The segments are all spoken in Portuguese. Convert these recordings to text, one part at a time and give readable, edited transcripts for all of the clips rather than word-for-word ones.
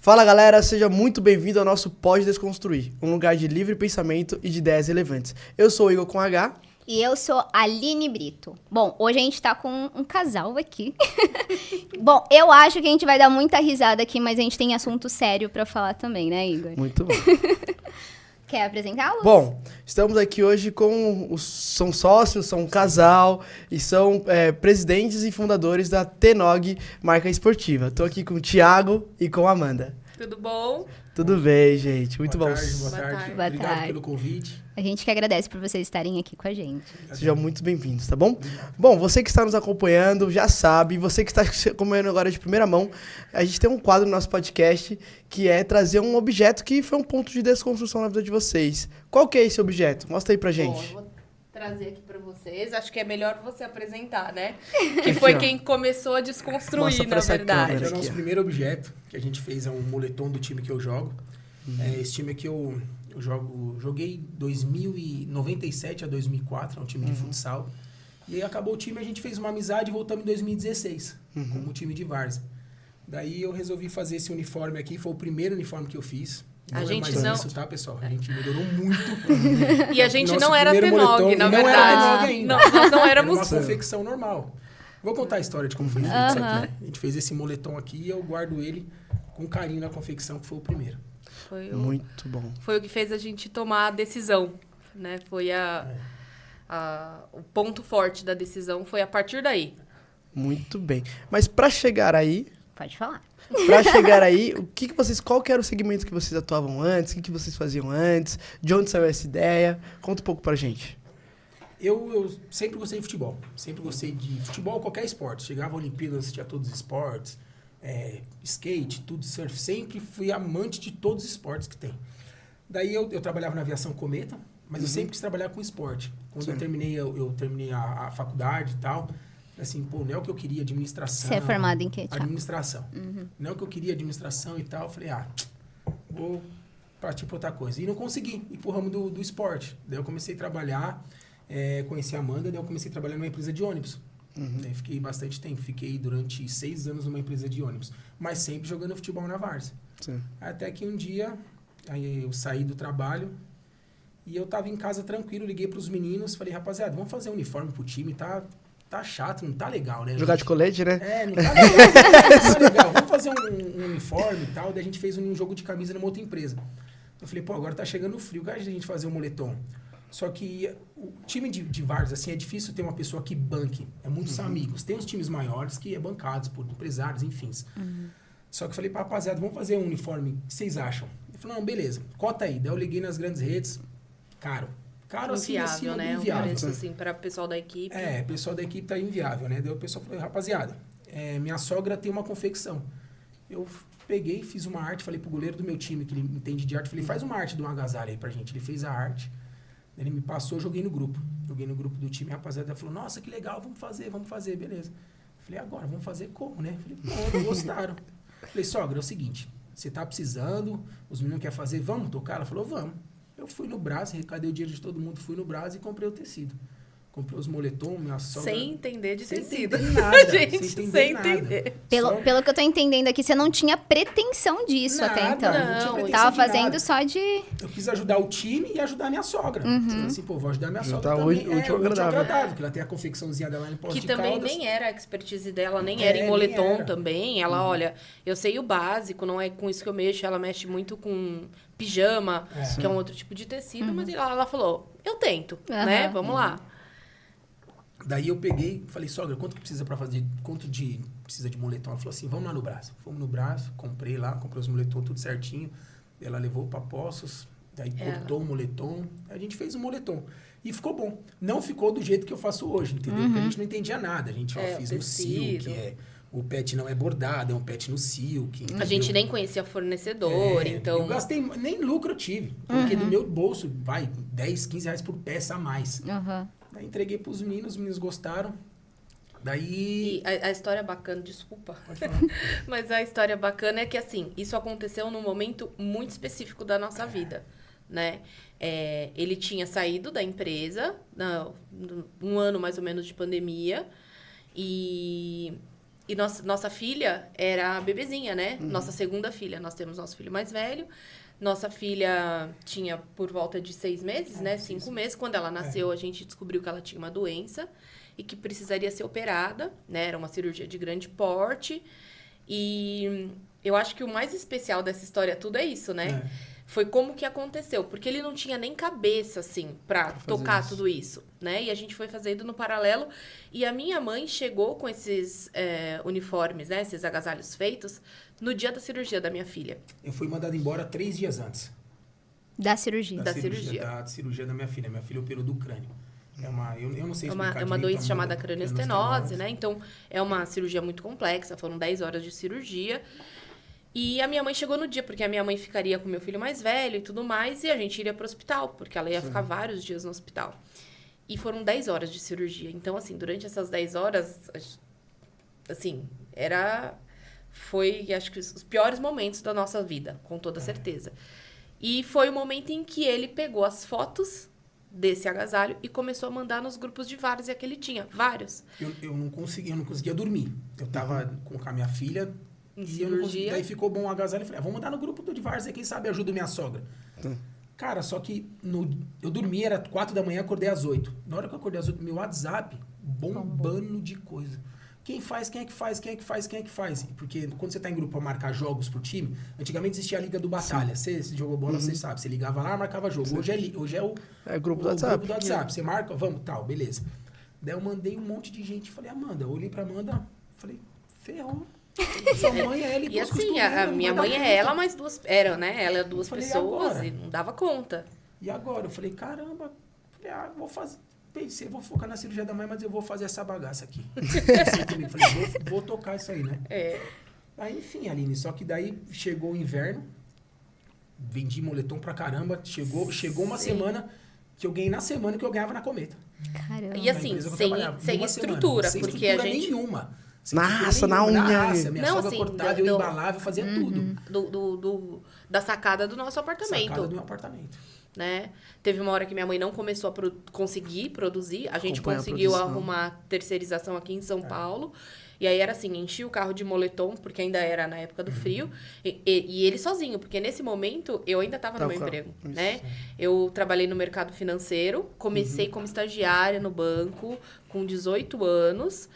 Fala galera, seja muito bem-vindo ao nosso Pode Desconstruir, um lugar de livre pensamento e de ideias relevantes. Eu sou o Igor com H. E eu sou a Aline Brito. Bom, hoje a gente tá com um casal aqui. Bom, eu acho que a gente vai dar muita risada aqui, mas a gente tem assunto sério pra falar também, né, Igor? Muito bom. Quer apresentá-los? Bom, estamos aqui hoje são sócios, são um casal e são presidentes e fundadores da T-Nog Marca Esportiva. Estou aqui com o Thiago e com a Amanda. Tudo bom? Tudo bem, gente. Muito bom. Boa tarde. Boa Obrigado tarde. pelo convite. A gente que agradece por vocês estarem aqui com a gente. Sejam muito bem-vindos, tá bom? Bom, você que está nos acompanhando já sabe, você que está acompanhando agora de primeira mão, a gente tem um quadro no nosso podcast que é trazer um objeto que foi um ponto de desconstrução na vida de vocês. Qual que é esse objeto? Mostra aí pra gente. Bom, eu vou trazer aqui pra vocês. Acho que é melhor você apresentar, né? Que foi quem começou a desconstruir, Mostra pra na essa verdade. câmera. Esse é o nosso Aqui, ó. primeiro objeto que a gente fez, é um moletom do time que eu jogo. Esse time aqui eu joguei 2097 a 2004, é um time de futsal. E aí acabou o time, a gente fez uma amizade e voltamos em 2016, como time de várzea. Daí eu resolvi fazer esse uniforme aqui, foi o primeiro uniforme que eu fiz. A Não é gente mais não- isso, tá, pessoal? A gente melhorou muito. E a gente Nosso não era primeiro T-Nog, moletom na não era verdade. T-Nog ainda. Nós não Era éramos... uma confecção normal. Vou contar a história de como foi feito isso aqui. A gente fez esse moletom aqui e eu guardo ele com carinho na confecção, que foi o primeiro. Muito bom. Foi o que fez a gente tomar a decisão, né? Foi o ponto forte da decisão, foi a partir daí. Muito bem. Mas pra chegar aí, Pode falar. qual que era o segmento que vocês atuavam antes? O que vocês faziam antes? De onde saiu essa ideia? Conta um pouco pra gente. Eu sempre gostei de futebol. Sempre gostei de futebol, qualquer esporte. Chegava a Olimpíadas, assistia todos os esportes. Skate, tudo, surf. Sempre fui amante de todos os esportes que tem. Daí eu trabalhava na aviação Cometa, mas eu sempre quis trabalhar com esporte. Quando eu terminei a faculdade e tal, assim, pô, não é o que eu queria, administração. Você é formado em quê, Thiago? Administração. Não é o que eu queria, administração e tal. Eu falei, vou partir para outra coisa. E não consegui ir pro ramo do esporte. Daí eu comecei a trabalhar, conheci a Amanda, daí eu comecei a trabalhar numa empresa de ônibus. Daí fiquei bastante tempo. Fiquei durante 6 anos numa empresa de ônibus. Mas sempre jogando futebol na várzea. Sim. Até que um dia, aí eu saí do trabalho e eu tava em casa tranquilo, liguei pros meninos, falei, rapaziada, vamos fazer um uniforme pro time, tá chato, não tá legal, né? Jogar de colete, né? Não tá legal, não tá legal. Vamos fazer um uniforme e tal. Daí a gente fez um jogo de camisa numa outra empresa. Eu falei, pô, agora tá chegando o frio, cara, a gente fazer um moletom. Só que o time de várzea, assim, é difícil ter uma pessoa que banque. É muitos amigos. Tem uns times maiores que é bancados por empresários, enfim. Só que eu falei pra rapaziada, vamos fazer um uniforme, o que vocês acham? Ele falou, não, beleza, cota aí. Daí eu liguei nas grandes redes, caro assim, Inviável, né? Um inviável. preço, assim, para o pessoal da equipe. O pessoal da equipe tá inviável, né? Daí o pessoal falou, rapaziada, minha sogra tem uma confecção. Eu peguei, fiz uma arte, falei pro goleiro do meu time, que ele entende de arte, falei, faz uma arte de um agasalho aí pra gente. Ele fez a arte, ele me passou, joguei no grupo. Joguei no grupo do time, a rapaziada falou, nossa, que legal, vamos fazer, beleza. Falei, agora, vamos fazer como, né? Falei, não gostaram. Falei, sogra, é o seguinte, você tá precisando, os meninos querem fazer, vamos tocar? Ela falou, vamos. Eu fui no Brás, arrecadei o dinheiro de todo mundo, fui no Brás e comprei o tecido. Comprei os moletom, minha sogra... Sem entender de Sem tecido. entender nada, Gente, sem entender nada. Pelo que eu tô entendendo aqui, você não tinha pretensão disso Nada, até então. não tinha pretensão Tava de fazendo nada. só de... Eu quis ajudar o time e ajudar a minha sogra. Assim, pô, vou ajudar a minha Juntar sogra o também. útil ao agradável. Porque ela tem a confecçãozinha dela em Poços Que de também Caldas. nem era a expertise dela, nem era em nem moletom era. também. Ela, olha, eu sei o básico, não é com isso que eu mexo. Ela mexe muito com pijama, que é um outro tipo de tecido. Mas ela falou, eu tento, né? Vamos lá. Daí eu peguei, falei, sogra, quanto que precisa pra fazer, precisa de moletom? Ela falou assim, vamos lá no Brás. Fomos no Brás, comprei os moletom tudo certinho. Ela levou pra Poços, daí cortou o moletom, a gente fez o moletom. E ficou bom. Não ficou do jeito que eu faço hoje, entendeu? Porque a gente não entendia nada. A gente fez no silk, o pet não é bordado, é um pet no silk. A gente nem conhecia fornecedor, então... Eu gastei, nem lucro eu tive. Porque do meu bolso, vai, 10, 15 reais por peça a mais. Daí entreguei pros meninos, os meninos gostaram. Daí... E a história bacana, desculpa. Mas a história bacana é que, assim, isso aconteceu num momento muito específico da nossa vida, né? Ele tinha saído da empresa, um ano mais ou menos de pandemia, e E nossa filha era bebezinha, né? Nossa segunda filha. Nós temos nosso filho mais velho. Nossa filha tinha por volta de 6 meses, né? 5 meses. Quando ela nasceu, a gente descobriu que ela tinha uma doença e que precisaria ser operada, né? Era uma cirurgia de grande porte. E eu acho que o mais especial dessa história tudo é isso, né? Foi como que aconteceu. Porque ele não tinha nem cabeça, assim, pra tocar tudo isso, né? E a gente foi fazendo no paralelo. E a minha mãe chegou com esses uniformes, né? Esses agasalhos feitos no dia da cirurgia da minha filha. Eu fui mandado embora 3 dias antes. Da cirurgia. Da cirurgia. Da cirurgia da minha filha. Minha filha operou do crânio. Eu não sei explicar É uma direito, doença chamada cranioestenose, cranioestenose, né? Então, é uma cirurgia muito complexa. Foram 10 horas de cirurgia. E a minha mãe chegou no dia, porque a minha mãe ficaria com meu filho mais velho e tudo mais, e a gente iria pro hospital, porque ela ia ficar vários dias no hospital. E foram 10 horas de cirurgia. Então, assim, durante essas 10 horas, assim, foi, acho que, os piores momentos da nossa vida, com toda certeza. E foi o momento em que ele pegou as fotos desse agasalho e começou a mandar nos grupos de várzea que ele tinha. Vários. Eu não conseguia dormir. Eu tava com a minha filha... Em E eu não consegui, cirurgia. daí ficou bom o agasalho. Eu falei, vamos mandar no grupo do de várzea, quem sabe ajuda minha sogra. Cara, só que eu dormi, era 4 da manhã, acordei às 8. Na hora que eu acordei às 8, meu WhatsApp bombando de coisa. Quem faz, quem é que faz, quem é que faz, quem é que faz? Porque quando você tá em grupo pra marcar jogos pro time, antigamente existia a Liga do Batalha. Você jogou bola, você sabe. Você ligava lá, marcava jogo. Hoje é o grupo do WhatsApp. Grupo do WhatsApp. Você marca, vamos, tal, beleza. Daí eu mandei um monte de gente. Falei, Amanda, eu olhei pra Amanda, falei, ferrou. Sua mãe é ela e E assim, a minha mãe é ela, mas duas... né? Ela é duas pessoas agora? e não dava conta. E agora? Eu falei, caramba. Falei, vou fazer... Pensei, vou focar na cirurgia da mãe, mas eu vou fazer essa bagaça aqui. Pensei comigo, falei, vou tocar isso aí, né? Aí, enfim, Aline, só que daí chegou o inverno, vendi moletom pra caramba, chegou uma semana que eu ganhei na semana que eu ganhava na Cometa. Caramba. E assim, sem estrutura, sem porque estrutura a gente... nenhuma. Na unha. Minha Não, sogra assim, cortava, eu embalava, eu fazia tudo. Da sacada do nosso apartamento. Sacada do meu apartamento. Né? Teve uma hora que minha mãe não começou a conseguir produzir. A gente Acompanha a conseguiu produção. arrumar terceirização aqui em São Paulo. E aí era assim, enchi o carro de moletom, porque ainda era na época do frio. E ele sozinho, porque nesse momento eu ainda estava no meu emprego, né? Eu trabalhei no mercado financeiro, comecei como estagiária no banco, com 18 anos.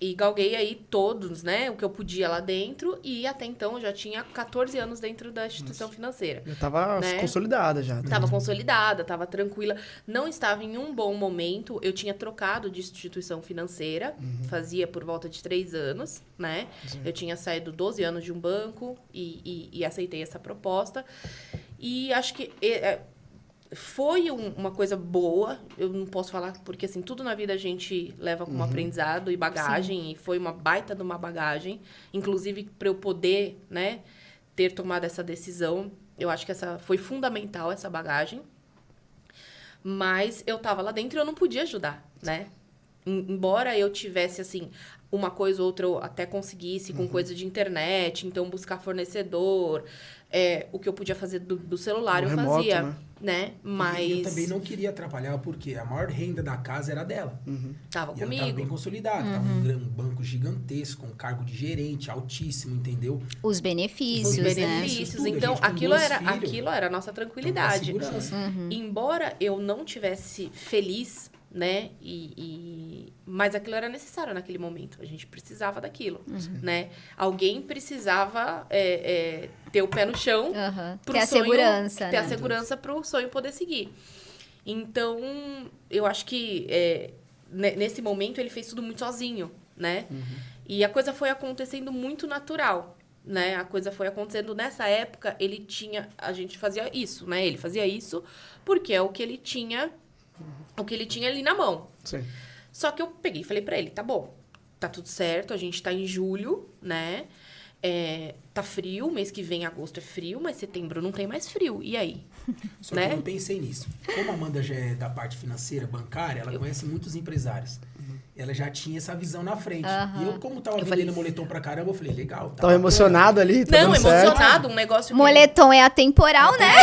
E galguei aí todos, né? O que eu podia lá dentro. E até então eu já tinha 14 anos dentro da instituição financeira. Já tava consolidada já. Tava consolidada, tava tranquila. Não estava em um bom momento. Eu tinha trocado de instituição financeira. Fazia por volta de 3 anos, né? Eu tinha saído 12 anos de um banco e aceitei essa proposta. E acho que... foi uma coisa boa, eu não posso falar, porque assim, tudo na vida a gente leva como aprendizado e bagagem, Sim. E foi uma baita de uma bagagem, inclusive para eu poder, né, ter tomado essa decisão, eu acho que foi fundamental essa bagagem, mas eu tava lá dentro e eu não podia ajudar, né, embora eu tivesse, assim, uma coisa ou outra eu até conseguisse com coisa de internet, então buscar fornecedor, o que eu podia fazer do celular, eu remoto, fazia, né? Mas... E eu também não queria atrapalhar, porque a maior renda da casa era dela. Tava E comigo. ela tava bem consolidada, tava um banco gigantesco, um cargo de gerente altíssimo, entendeu? Os benefícios, Os né? benefícios. Tudo, Então, a gente com aquilo era a nossa tranquilidade. Embora eu não tivesse feliz, né? Mas aquilo era necessário naquele momento. A gente precisava daquilo, né? Alguém precisava ter o pé no chão. Pro ter a sonho, segurança, ter né? a segurança para o sonho poder seguir. Então, eu acho que nesse momento ele fez tudo muito sozinho, né? E a coisa foi acontecendo muito natural, né? A coisa foi acontecendo nessa época, a gente fazia isso, né? Ele fazia isso porque é o que ele tinha ali na mão. Sim. Só que eu peguei e falei pra ele, tá bom, tá tudo certo, a gente tá em julho, né? Tá frio, mês que vem, agosto é frio, mas setembro não tem mais frio. E aí? Só né? que eu não pensei nisso. Como a Amanda já é da parte financeira, bancária, ela conhece muitos empresários. Ela já tinha essa visão na frente. E eu, como tava vendendo moletom pra caramba, eu falei, legal. Tá Tava emocionado ali, tá Não, dando certo. emocionado, um negócio... Moletom é atemporal, né?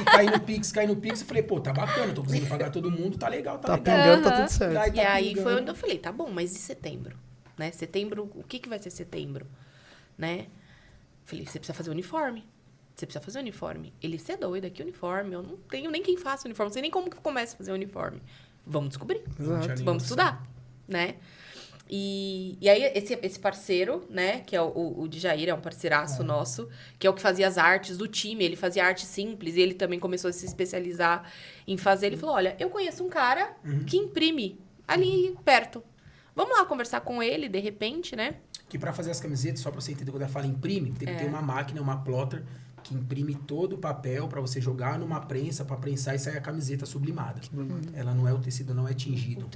E cair no Pix, eu falei, pô, tá bacana, tô conseguindo pagar todo mundo, tá legal, tá Tá legal. pingando, tá tudo certo. Daí E tá aí pingando. foi onde eu falei, tá bom, mas e setembro? né? Setembro, o que vai ser setembro, né? Falei, você precisa fazer uniforme. Você precisa fazer uniforme. Ele, você é doido, que uniforme? Eu não tenho nem quem faça uniforme, não sei nem como que começa a fazer uniforme. Vamos descobrir. Exato. Vamos estudar, né? E aí, esse parceiro, né, que é o Djair, é um parceiraço nosso, que é o que fazia as artes do time, ele fazia arte simples, e ele também começou a se especializar em fazer. Ele falou, olha, eu conheço um cara que imprime ali perto. Vamos lá conversar com ele, de repente, né? Que pra fazer as camisetas, só pra você entender quando ela fala imprime, tem que ter uma máquina, uma plotter, que imprime todo o papel pra você jogar numa prensa, pra prensar e sair a camiseta sublimada. Ela não é, o tecido não é tingido.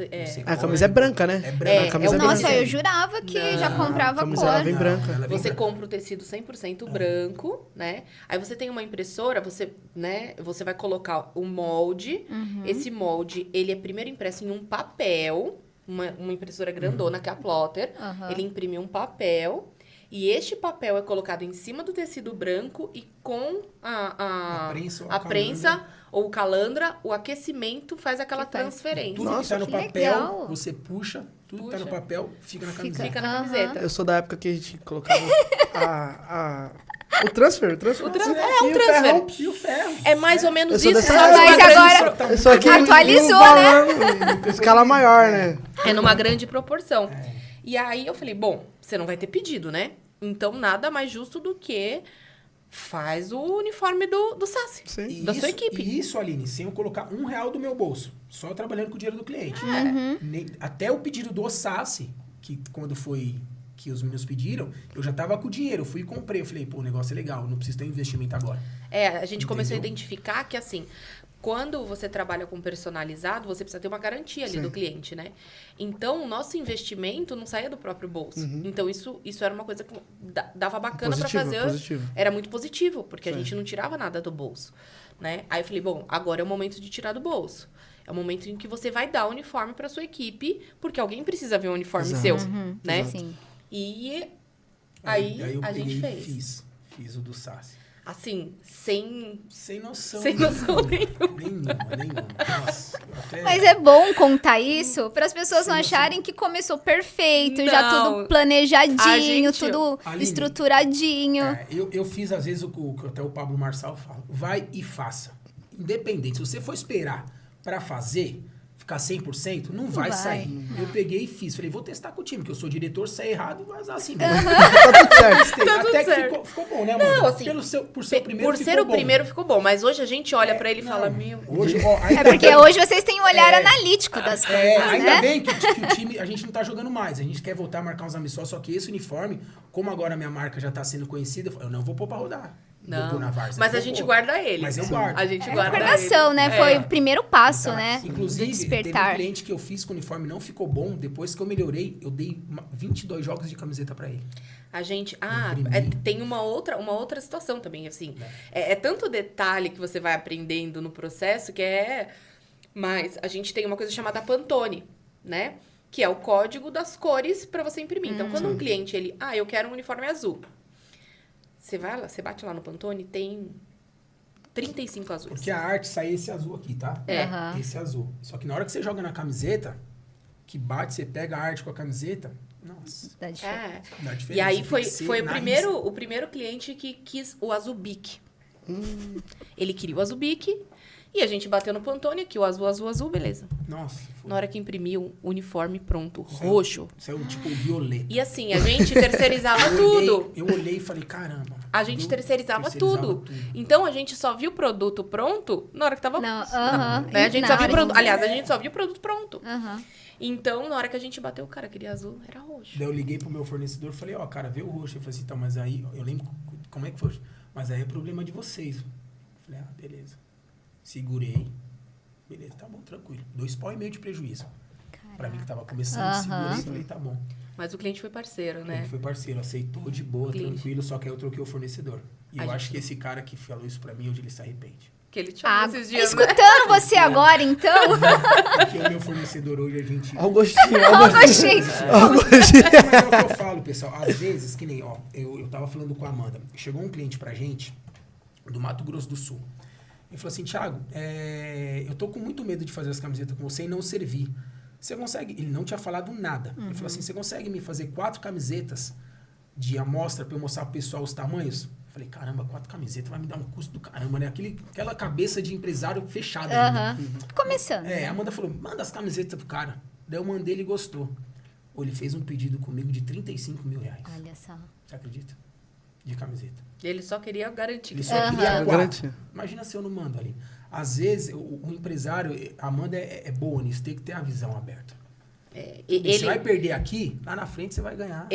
A camisa é branca, né? É branca. A camisa é Nossa, branca. eu jurava que já comprava a camisa cor. ela vem branca. Ela vem Você branca. compra o tecido 100% branco, né? Aí você tem uma impressora, você vai colocar o molde. Esse molde, ele é primeiro impresso em um papel, uma impressora grandona, que é a plotter. Ele imprime um papel. E este papel é colocado em cima do tecido branco e com a prensa ou calandra, o aquecimento faz aquela transferência. Tudo que tá no que papel, legal. você puxa, tudo que tá no papel, fica na camiseta. Fica na camiseta. Eu sou da época que a gente colocava o transfer. É um transfer. E o ferro. É mais ou menos Eu sou isso. dessa só Mas numa agora- grande Eu sou aqui Atualizou, né? Escala maior, né? É numa grande proporção. E aí eu falei, bom, você não vai ter pedido, né? Então, nada mais justo do que faz o uniforme do Sassi, Sim. da sua equipe. E isso, Aline, sem eu colocar R$1 do meu bolso. Só trabalhando com o dinheiro do cliente. Até o pedido do Sassi, que quando foi que os meninos pediram, eu já tava com o dinheiro. Eu fui e comprei. Eu falei, pô, o negócio é legal, não preciso ter um investimento agora. A gente começou a Entendeu? identificar que, assim, quando você trabalha com personalizado, você precisa ter uma garantia ali do cliente, né? Então, o nosso investimento não saía do próprio bolso. Então, isso era uma coisa que dava bacana para fazer. Positivo. Era muito positivo, porque a gente não tirava nada do bolso, né? Aí eu falei, bom, agora é o momento de tirar do bolso. É o momento em que você vai dar o uniforme para sua equipe, porque alguém precisa ver o uniforme Exato. seu, né? Sim. E aí eu a gente peguei e fez. Fiz o do Sassi. Assim, sem Sem noção nenhuma. nenhuma. Nossa, Mas é bom contar isso para as pessoas não acharem que começou perfeito, já Não. tudo planejadinho, A gente- tudo Aline, estruturadinho. Eu fiz, às vezes, o que até o Pablo Marçal fala. Vai e faça. Independente. Se você for esperar pra fazer, ficar 100%, não vai sair. Eu peguei e fiz. Falei, vou testar com o time, que eu sou diretor, sair errado e vazar assim. Tá tudo certo. Tá tudo Até que certo. ficou bom, né, mano? Não, assim, por ser o primeiro, Por ser ficou o bom. primeiro ficou bom, mas hoje a gente olha pra ele e fala, meu... Hoje, ó, É porque hoje vocês têm um olhar analítico das coisas, ainda né? bem que o time, a gente não tá jogando mais. A gente quer voltar a marcar uns amistosos, só que esse uniforme, como agora a minha marca já tá sendo conhecida, eu não vou pôr pra rodar. Vou Não, pôr na várzea. mas Eu a vou gente pôr. guarda ele. Mas eu guardo. A gente É guarda recordação, ele. né? Foi o primeiro passo, Então, né? Inclusive, do teve um despertar. cliente que eu fiz com o uniforme não ficou bom. Depois que eu melhorei, eu dei 22 jogos de camiseta pra ele. A gente... tem uma outra situação também, assim. É tanto detalhe que você vai aprendendo no processo que é... Mas a gente tem uma coisa chamada Pantone, né? Que é o código das cores pra você imprimir. Então, quando um cliente, ele... eu quero um uniforme azul. Você vai lá, você bate lá no Pantone, tem 35 azuis. Porque a arte sai esse azul aqui, tá? Aham. Esse azul. Só que na hora que você joga na camiseta, que bate, você pega a arte com a camiseta, nossa, Dá diferença. dá diferença. E aí Tem foi que ser o na primeiro cliente que quis o azul bic. Ele queria o azul bic e a gente bateu no Pantone aqui, o azul, beleza. Nossa. Na hora que imprimiu, o uniforme pronto, roxo. Saiu tipo violeta. E assim, a gente terceirizava tudo. Eu olhei e falei, caramba. A gente Eu terceirizava tudo. Então a gente só viu o produto pronto na hora que tava. Não, aham. Né? A gente Na só viu o hora produto. de- Aliás, a gente só viu o produto pronto. Aham. Então, na hora que a gente bateu, o cara queria azul, era roxo. Daí eu liguei pro meu fornecedor e falei, cara, vê o roxo. Ele falou assim, então, mas aí, eu lembro como é que foi. Mas aí é problema de vocês. Eu falei, beleza. Segurei. Beleza, tá bom, tranquilo. 2,5 pau de prejuízo. Pra mim que tava começando, segurei e falei, tá bom. Mas o cliente foi parceiro, né? Ele foi parceiro, aceitou de boa, Cliente. tranquilo, só que aí eu troquei o fornecedor. E A eu gente- acho que esse cara que falou isso pra mim, hoje ele se arrepende. Que ele te chamou esses dias, né? Escutando você agora, então. Porque o meu fornecedor hoje, a gente... Olha o gostinho, olha o Ó, gostinho. gostei. Olha o gostinho. Mas é o que eu falo, pessoal. Às vezes, que nem, eu tava falando com a Amanda. Chegou um cliente pra gente, do Mato Grosso do Sul. Ele falou assim, Thiago, eu tô com muito medo de fazer as camisetas com você e não servir. você consegue... Ele não tinha falado nada. Ele falou assim, você consegue me fazer 4 camisetas de amostra pra eu mostrar pro pessoal os tamanhos? Falei, caramba, 4 camisetas vai me dar um custo do caramba, né? Aquela cabeça de empresário fechada ainda. Começando. A Amanda falou, manda as camisetas pro cara. Daí eu mandei, ele gostou. Ele fez um pedido comigo de 35 mil reais. Olha só. Você acredita? De camiseta. Ele só queria garantir. Ele só queria 4. Garantia. Imagina se eu não mando ali. Às vezes, o empresário, a Amanda é boa nisso, tem que ter a visão aberta. Você vai perder aqui, lá na frente você vai ganhar.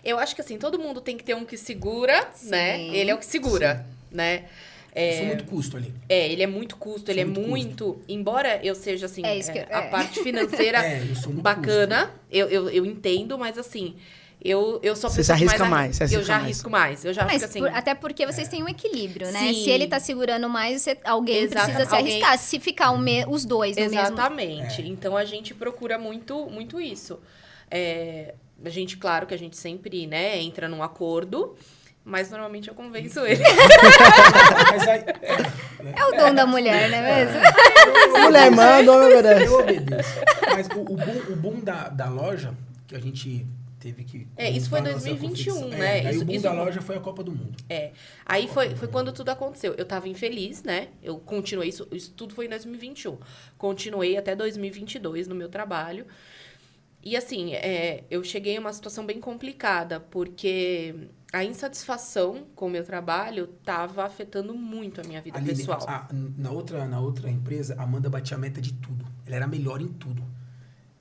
Eu acho que assim, todo mundo tem que ter um que segura, né? Ele é o que segura, né? Eu sou muito custo ali. Ele é muito custo, ele é muito... Embora eu seja, assim, a parte financeira eu sou muito bacana, eu entendo, mas assim... Eu sou a Você pessoa se arrisca que mais, eu já arrisco mais. Eu já Mas fico assim... até porque vocês têm um equilíbrio, né? Sim. Se ele tá segurando mais, alguém precisa se Alguém- arriscar. Se ficar os dois no mesmo... Exatamente. Então, a gente procura muito, muito isso. A gente, claro que a gente sempre, né, entra num acordo, mas normalmente eu convenço ele. Mas aí, É o dom da mulher, não é mesmo? Mulher manda, homem obedece. eu obedeço. Mas o boom da loja, que a gente teve que... Isso foi em montar a nossa 2021, confecção. né? Daí Isso- o boom isso- da loja foi a Copa do Mundo. Aí foi quando tudo aconteceu. Eu tava infeliz, né? Eu continuei, isso tudo foi em 2021. Continuei até 2022 no meu trabalho. E assim, eu cheguei a uma situação bem complicada, porque a insatisfação com o meu trabalho tava afetando muito a minha vida Aline, pessoal. na outra empresa, a Amanda batia a meta de tudo. Ela era melhor em tudo.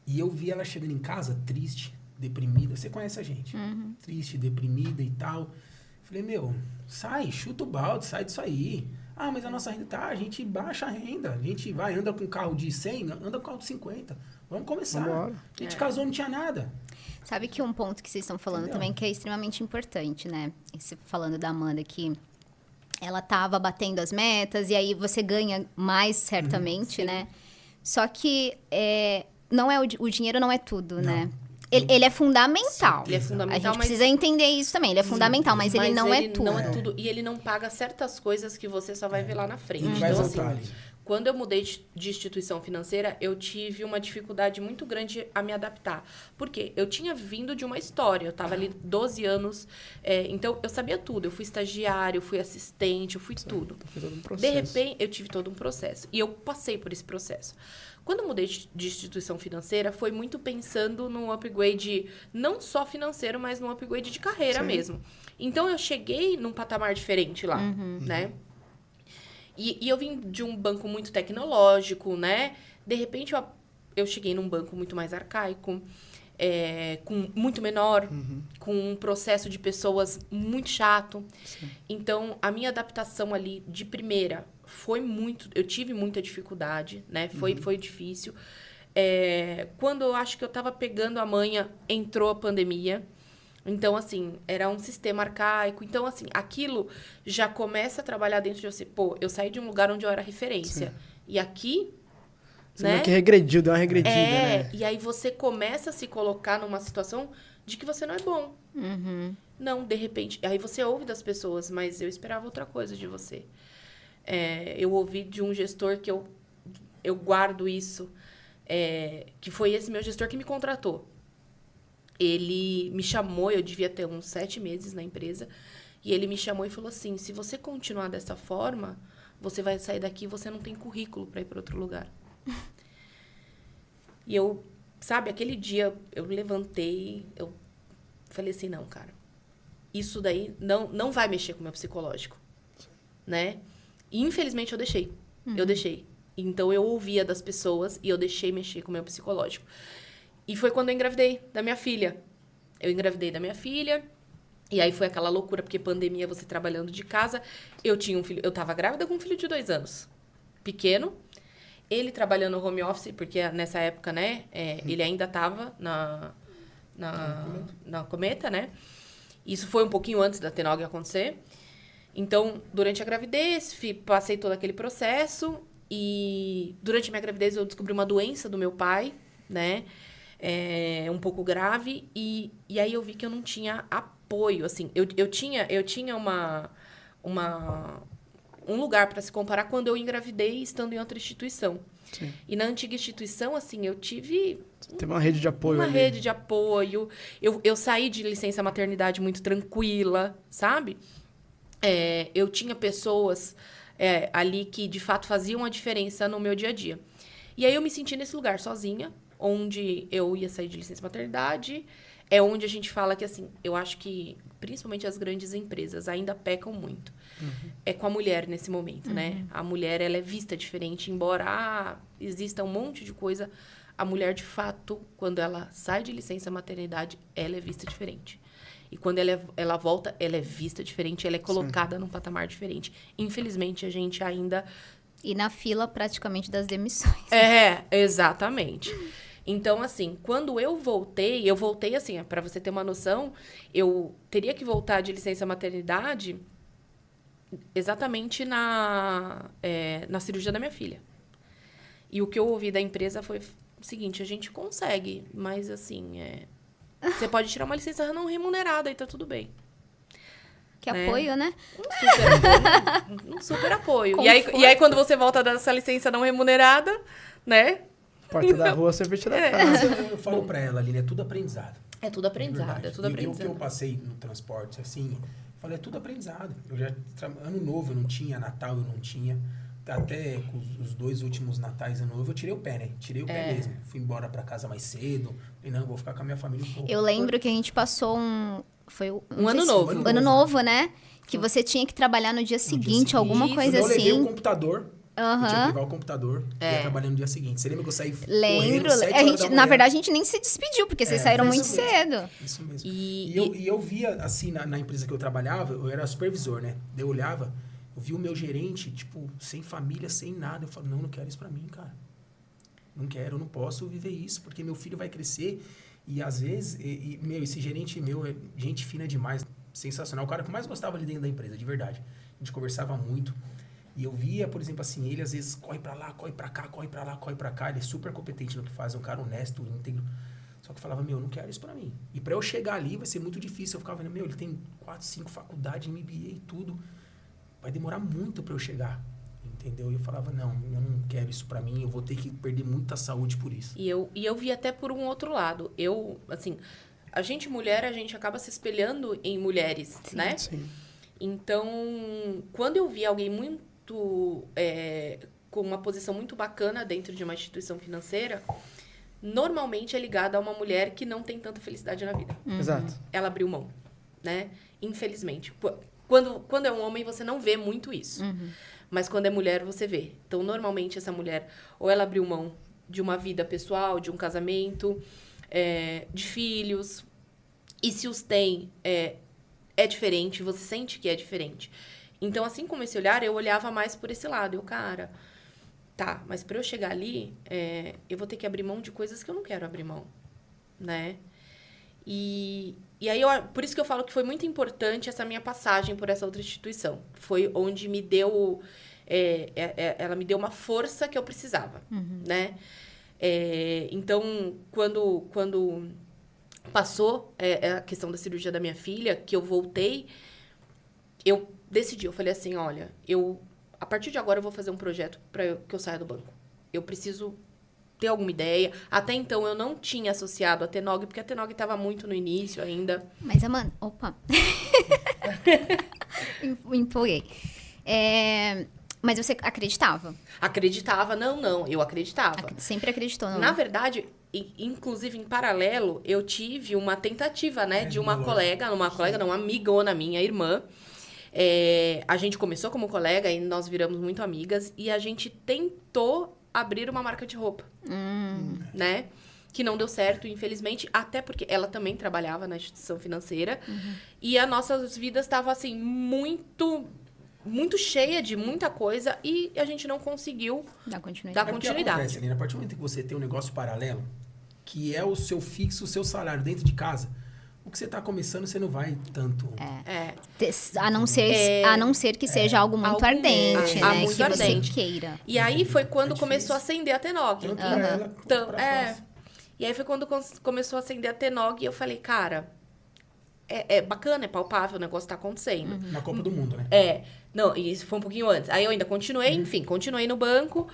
E eu vi ela chegando em casa triste, deprimida. Você conhece a gente. Triste, deprimida e tal. Falei, sai, chuta o balde, sai disso aí. Ah, mas a nossa renda a gente baixa a renda. A gente anda com carro de 100, anda com carro de 50. Vamos começar. Vambora. A gente casou, não tinha nada. Sabe que um ponto que vocês estão falando Entendeu? também que é extremamente importante, né? Falando da Amanda que ela tava batendo as metas e aí você ganha mais certamente, né? Só que não é o dinheiro não é tudo, né? Ele é fundamental. Ele é A fundamental, gente mas... precisa entender isso também. Ele é fundamental, mas ele não é tudo. Não é tudo. E ele não paga certas coisas que você só vai ver lá na frente. Ele vai Então, voltar assim, ali. quando eu mudei de instituição financeira, eu tive uma dificuldade muito grande a me adaptar. Por quê? Eu tinha vindo de uma história. Eu estava ali 12 anos. Então, eu sabia tudo. Eu fui estagiário, eu fui assistente, eu fui tudo. Foi todo um De processo. repente, eu tive todo um processo. E eu passei por esse processo. Quando eu mudei de instituição financeira, foi muito pensando num upgrade, não só financeiro, mas num upgrade de carreira mesmo. Então, eu cheguei num patamar diferente lá, né? E eu vim de um banco muito tecnológico, né? De repente, eu cheguei num banco muito mais arcaico, com muito menor, com um processo de pessoas muito chato. Sim. Então, a minha adaptação ali de primeira foi muito... Eu tive muita dificuldade, né? Foi difícil. Quando eu acho que eu estava pegando a manha, entrou a pandemia. Então, assim, era um sistema arcaico. Então, assim, aquilo já começa a trabalhar dentro de você. Pô, eu saí de um lugar onde eu era referência. Sim. E aqui, Você né? meio que regrediu, deu uma regredida, né? E aí você começa a se colocar numa situação de que você não é bom. Não, de repente. Aí você ouve das pessoas, mas eu esperava outra coisa de você. Eu ouvi de um gestor que eu guardo isso, que foi esse meu gestor que me contratou. Ele me chamou, eu devia ter uns 7 meses na empresa, e ele me chamou e falou assim, se você continuar dessa forma, você vai sair daqui e você não tem currículo para ir para outro lugar. E eu, sabe, aquele dia eu levantei, eu falei assim, não, cara, isso daí não vai mexer com o meu psicológico, né? E infelizmente eu deixei, eu deixei. Então eu ouvia das pessoas e eu deixei mexer com o meu psicológico. E foi quando eu engravidei da minha filha. Eu engravidei da minha filha, e aí foi aquela loucura, porque pandemia, você trabalhando de casa. Eu tinha um filho, eu tava grávida com um filho de 2 anos, pequeno. Ele trabalhando no home office, porque nessa época, né, ele ainda tava na Cometa, né? Isso foi um pouquinho antes da Tenog acontecer. Então, durante a gravidez, passei todo aquele processo. E durante a minha gravidez, eu descobri uma doença do meu pai, né? Um pouco grave. E aí eu vi que eu não tinha apoio, assim. Eu tinha um lugar para se comparar quando eu engravidei estando em outra instituição. Sim. E na antiga instituição, assim, eu tive Tem uma rede de apoio uma ali. rede de apoio. Eu saí de licença maternidade muito tranquila, sabe? Eu tinha pessoas ali que, de fato, faziam a diferença no meu dia a dia. E aí eu me senti nesse lugar sozinha, onde eu ia sair de licença maternidade. É onde a gente fala que, assim, eu acho que, principalmente as grandes empresas, ainda pecam muito. É com a mulher nesse momento, né? A mulher, ela é vista diferente, embora exista um monte de coisa, a mulher, de fato, quando ela sai de licença maternidade, ela é vista diferente. E quando ela volta, ela é vista diferente, ela é colocada num patamar diferente. Infelizmente, a gente ainda... E na fila, praticamente, das demissões. Exatamente. Então, assim, quando eu voltei assim, para você ter uma noção, eu teria que voltar de licença maternidade exatamente na cirurgia da minha filha. E o que eu ouvi da empresa foi o seguinte: a gente consegue, mas assim, você pode tirar uma licença não remunerada e tá tudo bem. Que apoio, né? Um super apoio. E aí, quando você volta dessa licença não remunerada, né? Porta da rua, servente da casa. Eu falo pra ela, Aline, é tudo aprendizado. É tudo aprendizado, é tudo aprendizado. E o que eu passei no transporte, assim, eu falei, é tudo aprendizado. Ano novo eu não tinha, Natal eu não tinha. Até com os 2 últimos natais ano novo eu tirei o pé, né? Tirei o pé mesmo. Fui embora pra casa mais cedo. Falei, não, vou ficar com a minha família um pouco. Eu lembro que a gente passou Foi um ano novo. Ano novo, né? Que você tinha que trabalhar no dia seguinte, alguma coisa eu assim. levei o computador. Eu tinha que levar o computador e ia trabalhar no dia seguinte. Você lembra que eu saí Lembro. correndo 7 horas da manhã? Na verdade, a gente nem se despediu, porque vocês saíram muito cedo. Isso mesmo. E eu via, assim, na empresa que eu trabalhava, eu era supervisor, né? Eu olhava, eu via o meu gerente, tipo, sem família, sem nada. Eu falo, não quero isso pra mim, cara. Não quero, eu não posso viver isso, porque meu filho vai crescer. E às vezes, esse gerente meu é gente fina demais, sensacional. O cara que eu mais gostava ali dentro da empresa, de verdade. A gente conversava muito. E eu via, por exemplo, assim, ele às vezes corre pra lá, corre pra cá, corre pra lá, corre pra cá. Ele é super competente no que faz, é um cara honesto, íntegro. Só que eu falava, eu não quero isso pra mim. E pra eu chegar ali vai ser muito difícil. Eu ficava vendo, ele tem 4, 5 faculdades, MBA e tudo. Vai demorar muito pra eu chegar, entendeu? E eu falava, não, eu não quero isso pra mim, eu vou ter que perder muita saúde por isso. E eu vi até por um outro lado. Assim, a gente mulher, a gente acaba se espelhando em mulheres, né? Sim. Então, quando eu vi alguém com uma posição muito bacana dentro de uma instituição financeira, normalmente é ligada a uma mulher que não tem tanta felicidade na vida. Exato. Ela abriu mão, né? Infelizmente. Quando é um homem, você não vê muito isso. Mas quando é mulher, você vê. Então, normalmente, essa mulher, ou ela abriu mão de uma vida pessoal, de um casamento, de filhos. E se os tem, é diferente, você sente que é diferente. Então, assim como esse olhar, eu olhava mais por esse lado. Cara, tá, mas para eu chegar ali, eu vou ter que abrir mão de coisas que eu não quero abrir mão, né? E aí, por isso que eu falo que foi muito importante essa minha passagem por essa outra instituição. Foi onde me deu... ela me deu uma força que eu precisava, né? Então, quando passou a questão da cirurgia da minha filha, que eu voltei, eu decidi, eu falei assim, olha, a partir de agora eu vou fazer um projeto para que eu saia do banco. Eu preciso ter alguma ideia. Até então, eu não tinha associado a Tenog, porque a Tenog estava muito no início ainda. Mas, Amanda, opa. Empolguei. Mas você acreditava? Acreditava, não, eu acreditava. Sempre acreditou, não? Na verdade, inclusive, em paralelo, eu tive uma tentativa, né, de uma amigona minha, irmã. A gente começou como colega e nós viramos muito amigas. E a gente tentou abrir uma marca de roupa, né? Que não deu certo, infelizmente. Até porque ela também trabalhava na instituição financeira. E as nossas vidas estavam, assim, muito cheia de muita coisa. E a gente não conseguiu dar continuidade. Acontece, Aline, a partir do momento que você tem um negócio paralelo, que é o seu fixo, o seu salário dentro de casa... O que você está começando, você não vai tanto... A não ser que seja algo muito ardente, né? Muito que ardente. Você queira. E aí foi quando começou a acender a Tenog. Então, e aí foi quando começou a acender a Tenog e eu falei, cara, é bacana, é palpável, o negócio tá acontecendo. Na Copa do Mundo, né? Não, e isso foi um pouquinho antes. Aí eu ainda continuei, enfim, continuei no banco,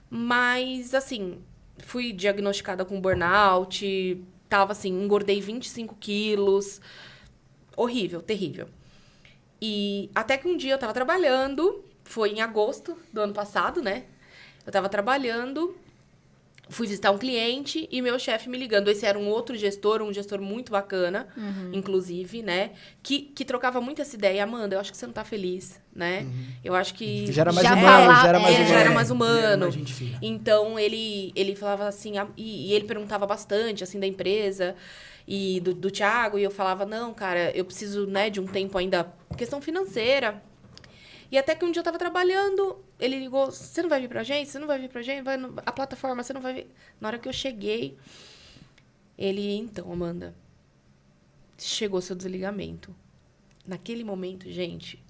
mas, assim, fui diagnosticada com burnout, tava assim, engordei 25 quilos, horrível, terrível. E até que um dia eu tava trabalhando, foi em agosto do ano passado, né? Eu tava trabalhando, fui visitar um cliente e meu chefe me ligando. Esse era um outro gestor, um gestor muito bacana, inclusive, né? Que trocava muito essa ideia. Amanda, eu acho que você não tá feliz, né? Eu acho que... Já era mais Já humano, falava- já era mais é, humano. já era mais humano. Era mais gente fina. Então, ele falava assim... E ele perguntava bastante, assim, da empresa e do Thiago. E eu falava, não, cara, eu preciso, né, de um tempo ainda... Questão financeira. E até que um dia eu tava trabalhando, ele ligou, você não vai vir pra gente? Você não vai vir pra gente? A plataforma, você não vai vir? Na hora que eu cheguei, ele, então, Amanda, chegou seu desligamento. Naquele momento, gente,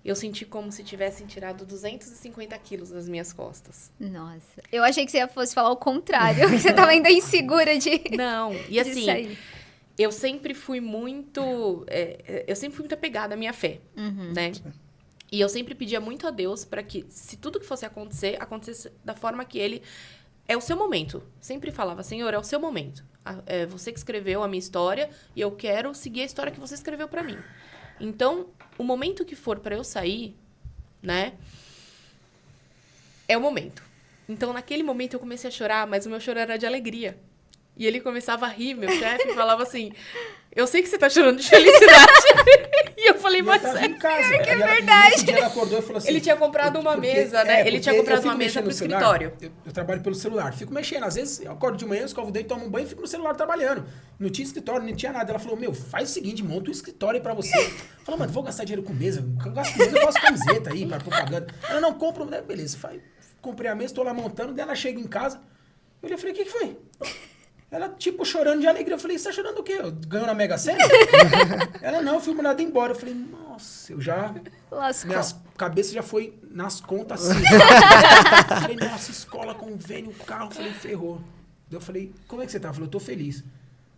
eu senti como se tivessem tirado 250 quilos das minhas costas. Nossa. Eu achei que você fosse falar o contrário, que você tava ainda insegura de... Não, e de assim, sair. eu sempre fui muito apegada à minha fé, né? E eu sempre pedia muito a Deus para que, se tudo que fosse acontecer, acontecesse da forma que Ele... É o seu momento. Sempre falava, Senhor, é o seu momento. É você que escreveu a minha história e eu quero seguir a história que você escreveu para mim. Então, o momento que for para eu sair, né? É o momento. Então, naquele momento eu comecei a chorar, mas o meu choro era de alegria. E ele começava a rir, meu chefe falava assim... Eu sei que você tá chorando de felicidade. E eu falei, mas Tava em casa. que é E ela- verdade. Nesse dia ela acordou e falou assim... Ele tinha comprado uma mesa, né? Ele tinha porque comprado eu fico uma mesa mexendo pro no celular, escritório. Eu trabalho pelo celular. Fico mexendo. Às vezes eu acordo de manhã, escovo o dente, tomo um banho e fico no celular trabalhando. Não tinha escritório, não tinha nada. Ela falou, meu, faz o seguinte, monta um escritório aí pra você. Falei, mano, vou gastar dinheiro com mesa. Eu gasto com mesa, eu faço camiseta aí pra propaganda. Ela, não, compra. Beleza, comprei a mesa, tô lá montando. Daí ela chega em casa. Eu olhei e falei, o que foi? Ela, tipo, chorando de alegria. Eu falei, você tá chorando do quê? Ganhou na Mega Sena? Ela, não, eu fui mandada embora. Eu falei, nossa, eu já... Lascou. Minha cabeça já foi nas contas assim. Eu falei, nossa, escola, convênio, carro. Eu falei, ferrou. Daí eu falei, como é que você tá? Ela falou, eu tô feliz. Eu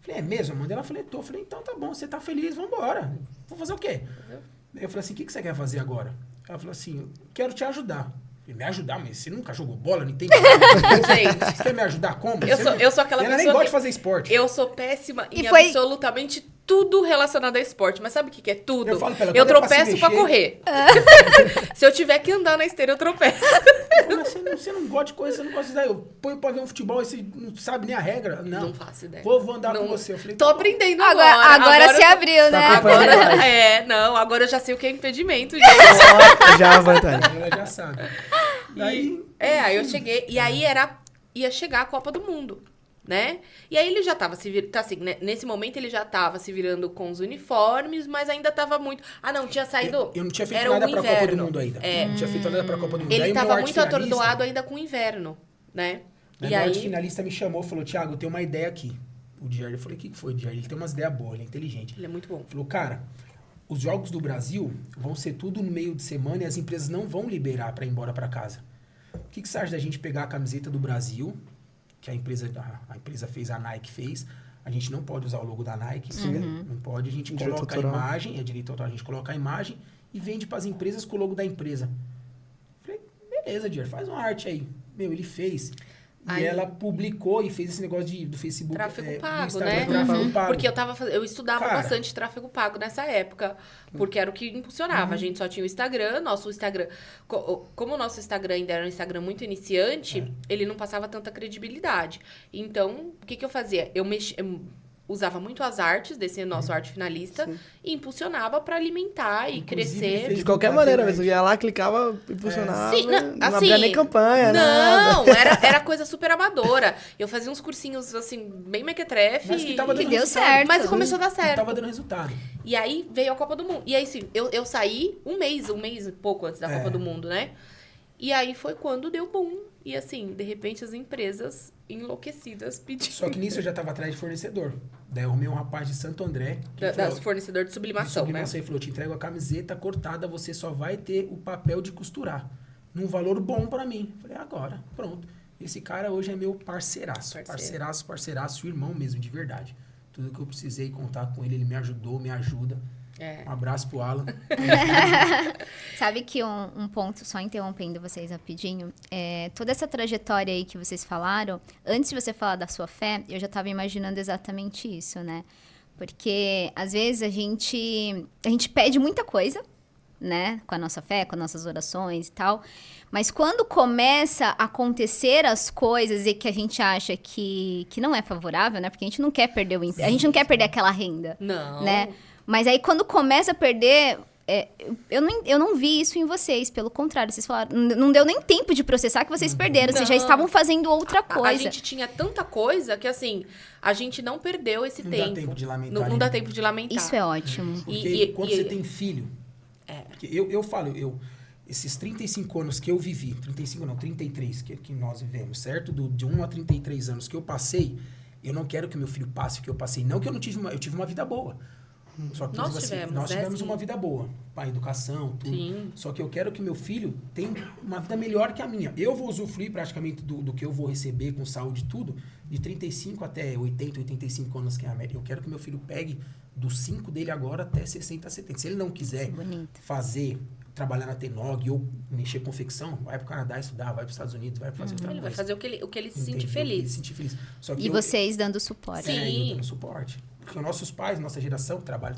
falei, é mesmo, Amanda? Ela falou, tô. Eu falei, então tá bom, você tá feliz, vambora. Vou fazer o quê? Daí eu falei assim, o que você quer fazer agora? Ela falou assim, eu quero te ajudar. Eu falei, me ajudar? Mas você nunca jogou bola, não entende nada. Gente, Você quer me ajudar como? eu sou aquela Ela pessoa nem gosta que- de fazer esporte. eu sou péssima E em foi- absolutamente tudo relacionado a esporte. Mas sabe o que que é tudo? Eu falo pra ela, Eu quando é pra se tropeço pra mexer- correr. Se eu tiver que andar na esteira, eu tropeço. Eu falei, mas você não gosta de coisa, você não gosta de dar. Eu ponho pra ver um futebol e você não sabe nem a regra. Não, Não faço ideia. Vou andar Não- com você. Eu falei, Tô tá bom. aprendendo Agora se eu tô- abriu, né? Tá acompanhando Agora... mais. Não, agora eu já sei o que é impedimento, gente. Ó, já a vantagem. Ela já sabe. Daí, Aí eu cheguei, e aí ia chegar a Copa do Mundo, né? E aí ele já tava se virando, assim, né? Nesse momento ele já tava se virando com os uniformes, mas ainda tava muito... Ah, não, tinha saído... eu não tinha feito era o nada pra Copa do inverno. Mundo ainda. É. Não tinha feito nada pra Copa do Mundo. Ele Daí, meu tava arte muito finalista- atordoado ainda com o inverno, né? Daí E meu arte aí... finalista me chamou e falou, Thiago, eu tenho uma ideia aqui. O Diário, eu falei, o que foi, Diário? Ele tem umas ideias boas, ele é inteligente. Ele é muito bom. Falou, cara, os jogos do Brasil vão ser tudo no meio de semana e as empresas não vão liberar pra ir embora pra casa. O que você acha da gente pegar a camiseta do Brasil, que a empresa fez, a Nike fez, a gente não pode usar o logo da Nike, não pode, a gente Direito coloca autoral. a imagem, é direito autoral, a gente coloca a imagem e vende pras empresas com o logo da empresa. Falei, beleza, Diário, faz uma arte aí. Meu, ele fez. E Aí- ela publicou e fez esse negócio do Facebook. Tráfego do pago, Instagram, né? Tráfego pago. Porque eu estudava Cara. bastante tráfego pago nessa época, porque era o que impulsionava. A gente só tinha o Instagram, nosso Instagram... Como o nosso Instagram ainda era um Instagram muito iniciante, ele não passava tanta credibilidade. Então, o que que eu fazia? Eu usava muito as artes desse nosso arte finalista e impulsionava para alimentar e Inclusive, crescer. ele fez De qualquer Bater maneira, na você ia lá, clicava, impulsionava, Sim, não, não, abria assim, nem campanha, nada. Não, era coisa super amadora. Eu fazia uns cursinhos, assim, bem mequetrefe. Mas que tava Que dando deu resultado. certo. Mas começou a dar Não certo. tava dando resultado. E aí veio a Copa do Mundo. E aí, sim, eu saí um mês e pouco antes da Copa do Mundo, né? E aí foi quando deu boom. E assim, de repente as empresas enlouquecidas pedindo. Só que nisso eu já tava atrás de fornecedor. Daí eu arrumei um rapaz de Santo André. Que Das falou, fornecedor de de sublimação, sublimação, ele falou, te entrego a camiseta cortada, você só vai ter o papel de costurar. Num valor bom pra mim. Falei, agora, pronto. Esse cara hoje é meu parceiraço. Parceiro. Parceiraço, irmão mesmo, de verdade. Tudo que eu precisei contar com ele, ele me ajudou, me ajuda. Um abraço pro Alan. Sabe que um ponto, só interrompendo vocês rapidinho, toda essa trajetória aí que vocês falaram, antes de você falar da sua fé, eu já estava imaginando exatamente isso, né? Porque, às vezes, a gente pede muita coisa, né? Com a nossa fé, com as nossas orações e tal. Mas quando começa a acontecer as coisas e que a gente acha que não é favorável, né? Porque a gente não quer perder o emprego, a gente não quer perder aquela renda. Não. Né? Mas aí, quando começa a perder... eu não vi isso em vocês. Pelo contrário, vocês falaram... Não deu nem tempo de processar que vocês perderam. Vocês já estavam fazendo outra coisa. A gente tinha tanta coisa que, assim... A gente não perdeu esse tempo. Não dá tempo de lamentar. Não dá tempo de lamentar. Isso é ótimo. Porque quando você tem filho... Porque eu falo... Esses 35 anos que eu vivi... 35 não, 33 que nós vivemos, certo? De 1 a 33 anos que eu passei... Eu não quero que meu filho passe o que eu passei. Não que eu não tive eu tive uma vida boa. Só que Nós tivemos uma vida boa. Para educação, tudo. Sim. Só que eu quero que meu filho tenha uma vida melhor que a minha. Eu vou usufruir praticamente do que eu vou receber com saúde e tudo, de 35 até 80, 85 anos, que é a média. Eu quero que meu filho pegue dos 5 dele agora até 60, 70. Se ele não quiser trabalhar na Tenog ou mexer com confecção, vai pro Canadá estudar, vai para os Estados Unidos, vai fazer outra coisa. Ele vai fazer o que ele se sente feliz. Só que vocês dando suporte. Sim. Eu dando suporte. Porque nossos pais, nossa geração, trabalho.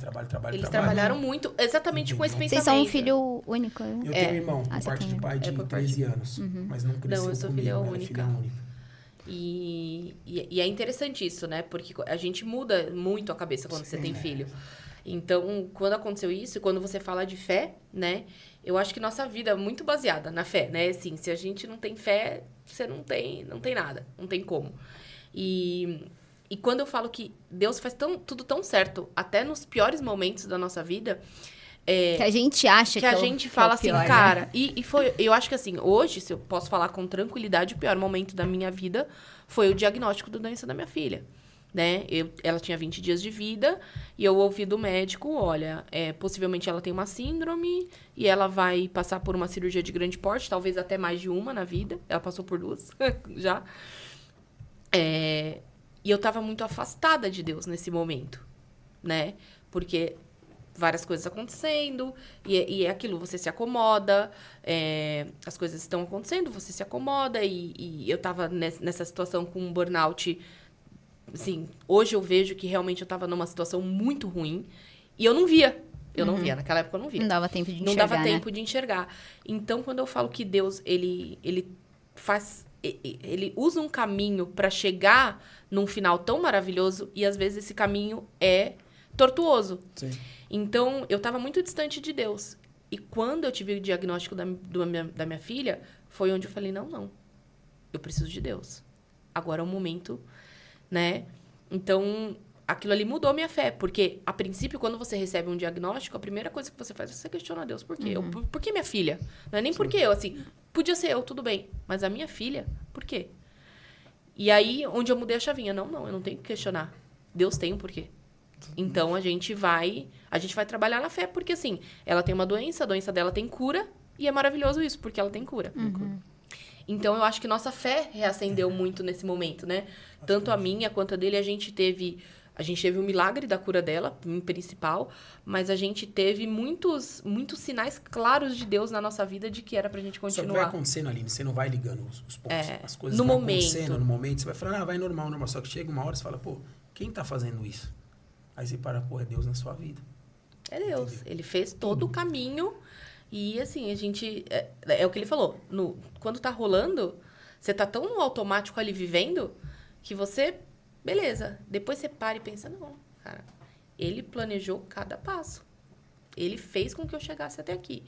Eles trabalharam muito, exatamente com esse pensamento. Vocês são um filho único? Eu tenho um irmão, por parte de pai de 13 anos. Mas não cresceu eu sou comigo, filha era única. filha única. E é interessante isso, né? Porque a gente muda muito a cabeça quando você tem filho. Então, quando aconteceu isso, quando você fala de fé, né? Eu acho que nossa vida é muito baseada na fé, né? Assim, se a gente não tem fé, você não tem nada, não tem como. E quando eu falo que Deus faz tudo tão certo, até nos piores momentos da nossa vida... que a gente acha que a gente fala pior, assim, né? cara... E foi, eu acho que assim, hoje, se eu posso falar com tranquilidade, o pior momento da minha vida foi o diagnóstico da doença da minha filha. Né? Ela tinha 20 dias de vida e eu ouvi do médico, olha, possivelmente ela tem uma síndrome e ela vai passar por uma cirurgia de grande porte, talvez até mais de uma na vida. Ela passou por 2 já. E eu tava muito afastada de Deus nesse momento, né? Porque várias coisas acontecendo e é aquilo, você se acomoda, as coisas estão acontecendo, você se acomoda e eu tava nessa situação com um burnout. Assim, hoje eu vejo que realmente eu tava numa situação muito ruim e eu não via. Não via. Naquela época eu não via. Não dava tempo de enxergar, Não dava né? tempo de enxergar. Então, quando eu falo que Deus, ele usa um caminho para chegar num final tão maravilhoso e às vezes esse caminho é tortuoso. Sim. Então, eu tava muito distante de Deus. E quando eu tive o diagnóstico da minha filha, foi onde eu falei, não. Eu preciso de Deus. Agora é o momento... Né? Então, aquilo ali mudou minha fé. Porque, a princípio, quando você recebe um diagnóstico, a primeira coisa que você faz é você questionar Deus. Por quê? Por que minha filha? Não é nem porque eu, assim... Podia ser eu, tudo bem. Mas a minha filha, por quê? E aí, onde eu mudei a chavinha. Não, eu não tenho que questionar. Deus tem um porquê. Então, a gente vai trabalhar na fé. Porque, assim, ela tem uma doença, a doença dela tem cura. E é maravilhoso isso, porque ela tem cura. Então, eu acho que nossa fé reacendeu muito nesse momento, né? Tanto a minha quanto a dele, a gente teve um milagre da cura dela, em principal, mas a gente teve muitos sinais claros de Deus na nossa vida de que era pra gente continuar. Só que vai acontecendo, Aline, você não vai ligando os pontos. As coisas no vão momento. acontecendo no momento, você vai falando, vai normal. Só que chega uma hora, você fala, pô, quem tá fazendo isso? Aí você para, pô, é Deus na sua vida. É Deus. Entendeu? Ele fez todo o caminho. E, assim, a gente... É o que ele falou. Quando tá rolando, você tá tão no automático ali vivendo que você... Beleza. Depois você para e pensa, não, cara. Ele planejou cada passo. Ele fez com que eu chegasse até aqui.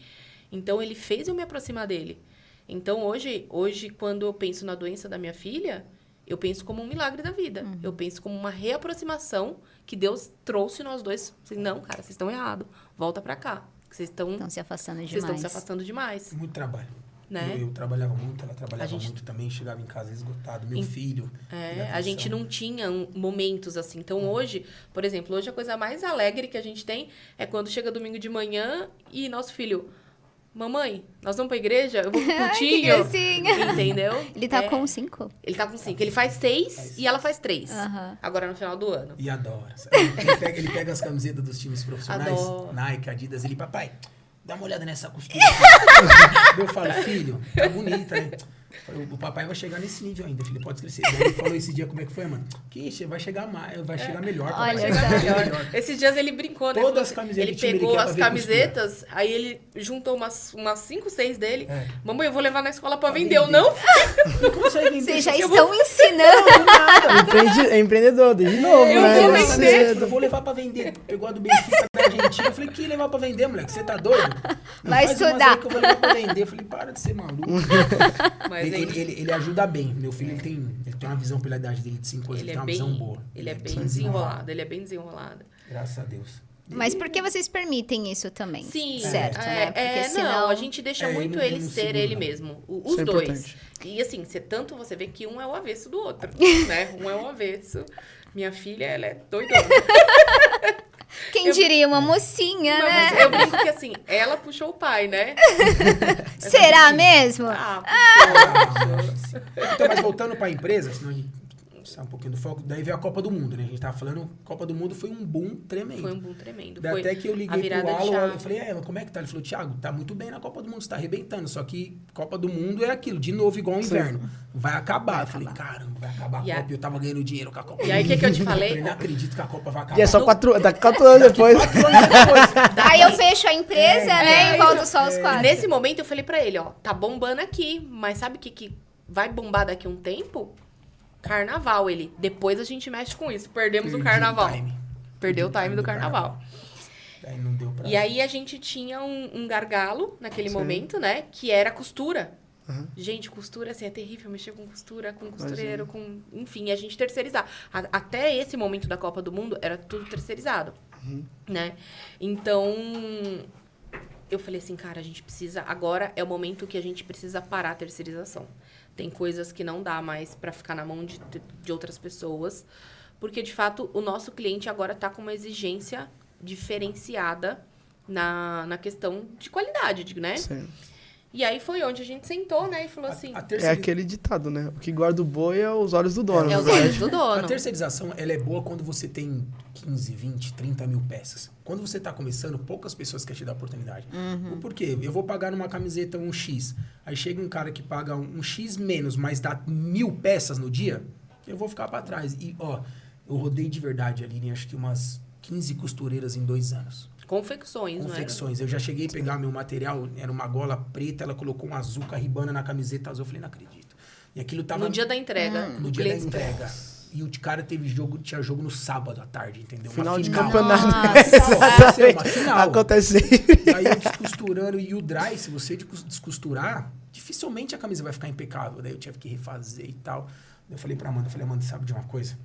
Então, ele fez eu me aproximar dele. Então, hoje quando eu penso na doença da minha filha, eu penso como um milagre da vida. Eu penso como uma reaproximação que Deus trouxe nós dois. Assim, não, cara, vocês estão errados. Volta pra cá. Vocês estão se afastando demais. Vocês estão se afastando demais. Muito trabalho. Né? Eu trabalhava muito, ela trabalhava muito também, chegava em casa esgotado, meu filho. A gente não tinha momentos assim. Então, hoje, por exemplo, a coisa mais alegre que a gente tem é quando chega domingo de manhã e nosso filho... mamãe, nós vamos pra igreja? Eu vou pro Que cultinho. gracinha. Entendeu? Ele tá com 5? Ele tá com 5. Ele faz 6 e ela faz 3. Aham. Agora no final do ano. E adora. Ele pega as camisetas dos times profissionais, Adoro. Nike, Adidas, ele, papai, dá uma olhada nessa costura. Eu falo, filho, tá bonita, né? O papai vai chegar nesse nível ainda, filho, pode crescer. Daí ele falou esse dia, como é que foi, mano? Que vai chegar mais, vai chegar melhor. Olha, vai só. chegar melhor. Esses dias ele brincou, né? Todas Falou as assim, camisetas ele do time ele pegou quer as pra ver camisetas, aí ele juntou umas 5, 6 dele. É. Mamãe, eu vou levar na escola pra Pra vender. Eu vender. não. Como você vai vender? Vocês já Eu estão ensinando. É empreendedor, de novo, Eu né? vou Desde vender. cedo. Eu vou levar pra vender. Pegou a do Benfica da Argentina. Eu falei, que levar pra vender, moleque? Você tá doido? Não Vai faz umas estudar. aí que eu vou levar pra vender. Eu falei, para de ser maluco. Mas Ele ajuda bem. Meu filho, ele tem uma visão pela idade dele de 5 anos. Ele tem uma visão boa. Ele é bem precisa desenrolado. Ele é bem desenrolado. Graças a Deus. Mas por que vocês permitem isso também? Sim, Certo, né? Porque não, senão... a gente deixa muito eu ele não ser seguro, ele não. mesmo. Os Isso é dois. importante. E assim, tanto você vê que um é o avesso do outro, né? Um é o avesso. Minha filha, ela é doidona. Quem diria uma mocinha, Não, né? mas eu brinco que assim, ela puxou o pai, né? Será mesmo? Puxou. Então, mas voltando pra empresa, senão a gente sai um pouquinho do foco, daí veio a Copa do Mundo, né? A gente tava falando, Copa do Mundo foi um boom tremendo. Foi um boom tremendo. Daí Foi até que eu a liguei virada pro de Alan, chave. eu falei, mas como é que tá? Ele falou, Thiago, tá muito bem na Copa do Mundo, você tá arrebentando, só que Copa do Mundo é aquilo, de novo, igual ao inverno. Vai acabar. Eu falei, caramba, vai acabar a E a- Copa, e eu tava ganhando dinheiro com a Copa. E aí, o que eu te Eu falei? não acredito que a Copa vai acabar. E é só No- 4 anos depois. 4 anos depois. Aí eu fecho a empresa, né? E volto só os 4. Nesse momento eu falei pra ele, ó, tá bombando aqui, mas sabe o que vai bombar daqui a um tempo? Carnaval, ele. Depois a gente mexe com isso. Perdemos Perdi o carnaval. time. Perdeu o time do carnaval. Daí não deu pra... E aí a gente tinha um gargalo naquele Sim. momento, né? Que era costura. Uhum. Gente, costura, assim, é terrível mexer com costura, com costureiro, com... Enfim, a gente terceirizar. Até esse momento da Copa do Mundo, era tudo terceirizado, né? Então, eu falei assim, cara, a gente precisa... Agora é o momento que a gente precisa parar a terceirização. Tem coisas que não dá mais para ficar na mão de outras pessoas. Porque, de fato, o nosso cliente agora está com uma exigência diferenciada na questão de qualidade, né? Sim. E aí foi onde a gente sentou, né? E falou assim... A É terceirização... aquele ditado, né? O que guarda o boi é os olhos do dono. É na os verdade. olhos do dono. A terceirização, ela é boa quando você tem 15, 20, 30 mil peças. Quando você está começando, poucas pessoas querem te dar oportunidade. Por quê? Eu vou pagar numa camiseta um X. Aí chega um cara que paga um X menos, mas dá 1000 peças no dia, eu vou ficar para trás. E, ó, eu rodei de verdade, Aline, acho que umas 15 costureiras em 2 anos. Confecções, Confecções. Eu já cheguei a pegar meu material, era uma gola preta, ela colocou um azul carribana na camiseta azul. Eu falei, não acredito. E aquilo não é? tava... No dia da entrega. No o dia da cliente- entrega. E o cara tinha jogo no sábado à tarde, entendeu? Final Uma de final. campeonato. Aconteceu, uma final. Acontece. E aí eu descosturando, e o dry, se você descosturar, dificilmente a camisa vai ficar impecável. Daí eu tive que refazer e tal. Eu falei pra Amanda, Amanda, sabe de uma coisa?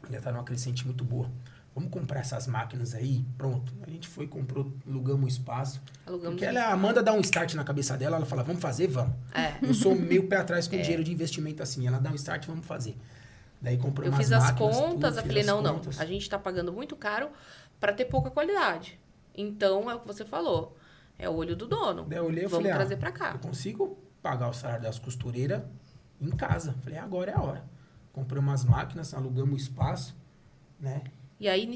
Já tá numa crescente muito boa. Vamos comprar essas máquinas aí, pronto. A gente foi, comprou, alugamos um espaço. Alugamos Porque um a Amanda dá um start na cabeça dela, ela fala, vamos fazer? Vamos. É. Eu sou meio pé atrás com dinheiro de investimento assim. Ela dá um start, vamos fazer. Daí comprou Eu umas fiz as máquinas, contas, tudo, eu fiz falei, as não, contas. a gente tá pagando muito caro para ter pouca qualidade. Então, é o que você falou. É o olho do dono. Daí eu olhei e Vamos falei, trazer pra cá. eu consigo pagar o salário das costureiras em casa. Falei, agora é a hora. Comprei umas máquinas, alugamos o espaço, né? E aí,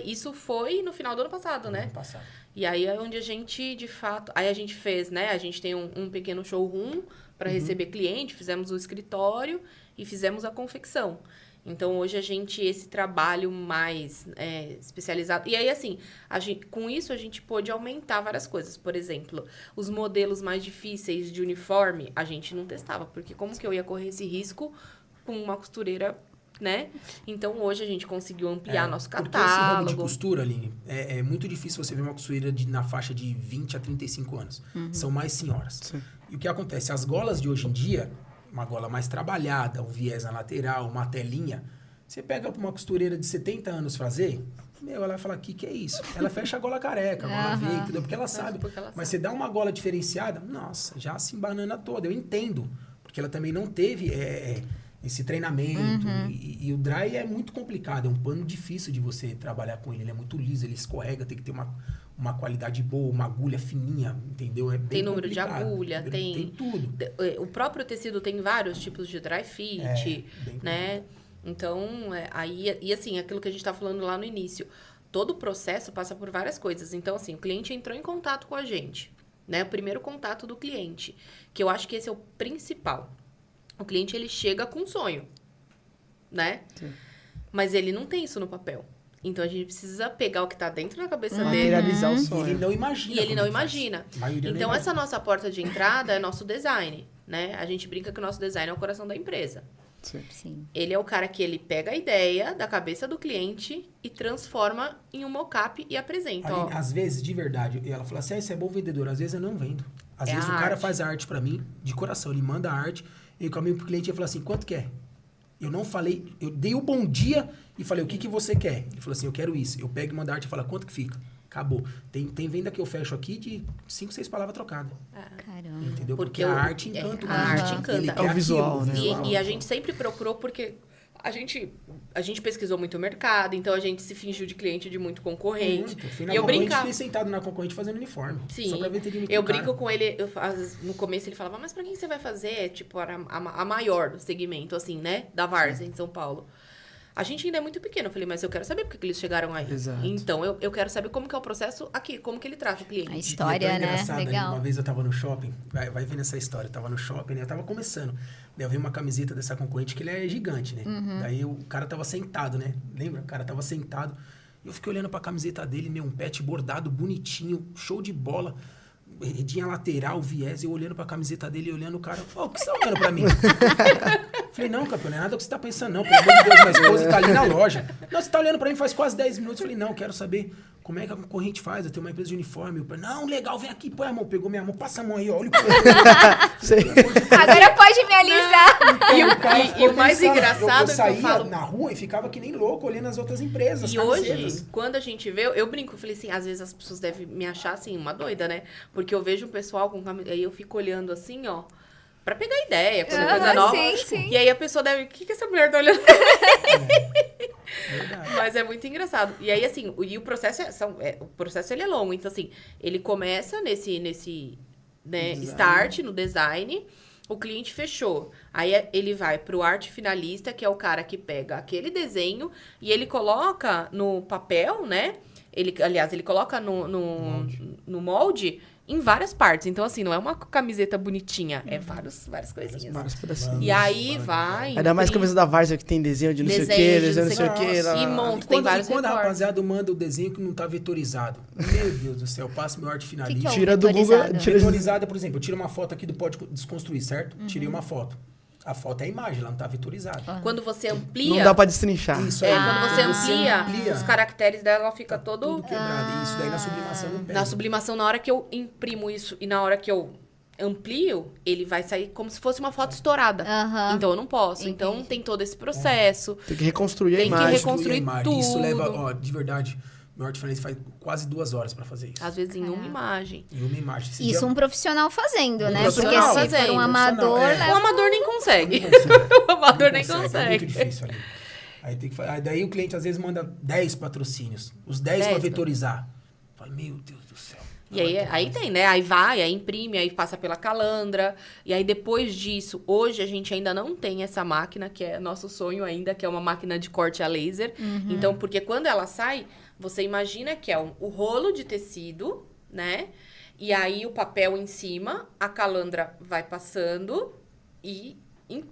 isso foi no final do ano passado, né? Ano passado. E aí é onde a gente, de fato... Aí a gente fez, né? A gente tem um pequeno showroom para receber cliente, fizemos o escritório e fizemos a confecção. Então, hoje esse trabalho mais especializado... E aí, assim, com isso a gente pôde aumentar várias coisas. Por exemplo, os modelos mais difíceis de uniforme, a gente não testava. Porque como que eu ia correr esse risco com uma costureira, né? Então, hoje a gente conseguiu ampliar nosso Porque esse ramo de catálogo. costura, Aline, é muito difícil você ver uma costureira na faixa de 20 a 35 anos. São mais senhoras. Sim. E o que acontece? As golas de hoje em dia, uma gola mais trabalhada, um viés na lateral, uma telinha, você pega pra uma costureira de 70 anos fazer, ela vai falar, que é isso? Ela fecha a gola careca, a gola veia, entendeu? Porque ela sabe. porque ela Mas sabe. você dá uma gola diferenciada, nossa, já se embanana toda. Eu entendo. Porque ela também não teve esse treinamento. E o dry é muito complicado. É um pano difícil de você trabalhar com ele. Ele é muito liso, ele escorrega, tem que ter uma uma qualidade boa, uma agulha fininha, entendeu? É bem Tem número complicado. de agulha, Tem tudo. O próprio tecido tem vários tipos de dry fit, bem né? Então, e assim, aquilo que a gente tá falando lá no início, todo o processo passa por várias coisas. Então, assim, o cliente entrou em contato com a gente, né? O primeiro contato do cliente, que eu acho que esse é o principal. O cliente, ele chega com um sonho, né? Sim. Mas ele não tem isso no papel. Então, a gente precisa pegar o que tá dentro da cabeça dele. Materializar o E sonho. ele não imagina. E ele como não faz. imagina. A maioria não Então, essa imagina. nossa porta de entrada é nosso design, né? A gente brinca que o nosso design é o coração da empresa. Sim. Sim. Ele é o cara que ele pega a ideia da cabeça do cliente e transforma em um mockup e apresenta. Ó, Aline, às vezes, de verdade, ela fala assim, você é bom vendedor. Às vezes eu não vendo. Às É vezes a o cara arte. faz a arte pra mim, de coração. Ele manda a arte, e eu caminho pro cliente e falo assim, quanto quer? Eu não falei, eu dei o bom dia e falei, o que você quer? Ele falou assim, eu quero isso. Eu pego e mando a arte e falo, quanto que fica? Acabou. Tem venda que eu fecho aqui de 5, 6 palavras trocadas. Caramba. Entendeu? Porque Porque a o- arte encanta o a cliente. arte encanta. Ele É o quer visual, aquilo, né? o visual. E a gente sempre procurou porque a gente pesquisou muito o mercado, então a gente se fingiu de cliente de muito concorrente. Muito. Fui na E eu concorrente, brincava. fiquei sentado na concorrente fazendo uniforme. Sim, Só pra ver ter eu brinco com ele, no começo ele falava, mas pra quem você vai fazer? Tipo, era a maior do segmento, assim, né? Da Várzea, em São Paulo. A gente ainda é muito pequeno. Eu falei, mas eu quero saber por que eles chegaram aí. Exato. Então, eu quero saber como que é o processo aqui, como que ele trata o A cliente. história, E é tão né? engraçado, Legal. Uma vez eu tava no shopping, vai vendo essa história, eu tava no shopping, né? Eu tava começando. Daí eu vi uma camiseta dessa concorrente, que ele é gigante, né? Daí o cara tava sentado, né? Lembra? O cara tava sentado. Eu fiquei olhando pra camiseta dele, meu, um pet bordado, bonitinho, show de bola. Redinha lateral, viés, eu olhando pra camiseta dele e olhando o cara. Ô, o que você tá olhando pra mim? Falei, não, campeão, não é nada que você tá pensando, não. Pelo amor de Deus, minha esposa tá ali na loja. Não, você tá olhando pra mim faz quase 10 minutos. Falei, não, quero saber como é que a concorrente faz. Eu tenho uma empresa de uniforme. Eu falei, não, legal, vem aqui, põe a mão. Pegou minha mão, passa a mão aí, olha o Agora pode me alisar. E o mais engraçado é eu que eu saía falo... na rua e ficava que nem louco olhando as outras empresas. as E hoje, camisetas. quando a gente vê, eu brinco, eu falei assim, às vezes as pessoas devem me achar assim, uma doida, né? Porque eu vejo um pessoal com camiseta, aí eu fico olhando assim, ó, pra pegar ideia, quando é coisa Aham, nova. sim, sim. E aí a pessoa deve, o que essa mulher tá olhando? Verdade. Mas é muito engraçado. E aí, assim, o processo, o processo ele é longo. Então, assim, ele começa nesse né, Design. start, no design, o cliente fechou. Aí ele vai pro arte finalista, que é o cara que pega aquele desenho e ele coloca no papel, né? Ele coloca no molde em várias partes. Então, assim, não é uma camiseta bonitinha, é várias coisinhas. Vários pedacinhos. E aí vai... Ainda mais imprime- camisa da Várzea que tem desenho de não sei o quê, desenho de não sei o quê. lá, lá, E lá. monta. E Tem quando, vários a recortes. rapaziada manda o desenho que não tá vetorizado. Meu Deus do céu, passa meu arte Que finalista. é o Tira do Google, vetorizado? tira Vetorizada, por exemplo, eu tiro uma foto aqui do Pode Desconstruir, certo? Tirei uma foto. A foto é a imagem, ela não tá vetorizada. Quando você amplia... Não dá pra destrinchar. Isso É, aí. quando você amplia, os caracteres dela, ela fica Tudo todo... quebrado. Isso daí na sublimação não pega. Na sublimação, na hora que eu imprimo isso e na hora que eu amplio, ele vai sair como se fosse uma foto estourada. Aham. Então, eu não posso. Então, Entendi. tem todo esse processo. Tem que reconstruir a Tem que imagem. reconstruir Construir a imagem. Isso tudo. leva, ó, de verdade, meu arte finalista faz quase 2 horas pra fazer isso. Às vezes, em uma Caraca. imagem. Em uma imagem. Esse Isso dia- um profissional fazendo, né? Porque profissional se for fazendo, um amador, profissional, é. O leva... amador nem consegue. Não consegue. O amador nem É muito consegue. difícil ali. Aí tem que fazer. Aí daí o cliente às vezes manda 10 patrocínios. Os 10 pra 10, vetorizar. Fala, meu Deus do céu. E aí tem, né? Aí vai, aí imprime, aí passa pela calandra. E aí depois disso, hoje a gente ainda não tem essa máquina, que é nosso sonho ainda, que é uma máquina de corte a laser. Então, porque quando ela sai, você imagina que é o rolo de tecido, né? E aí o papel em cima, a calandra vai passando e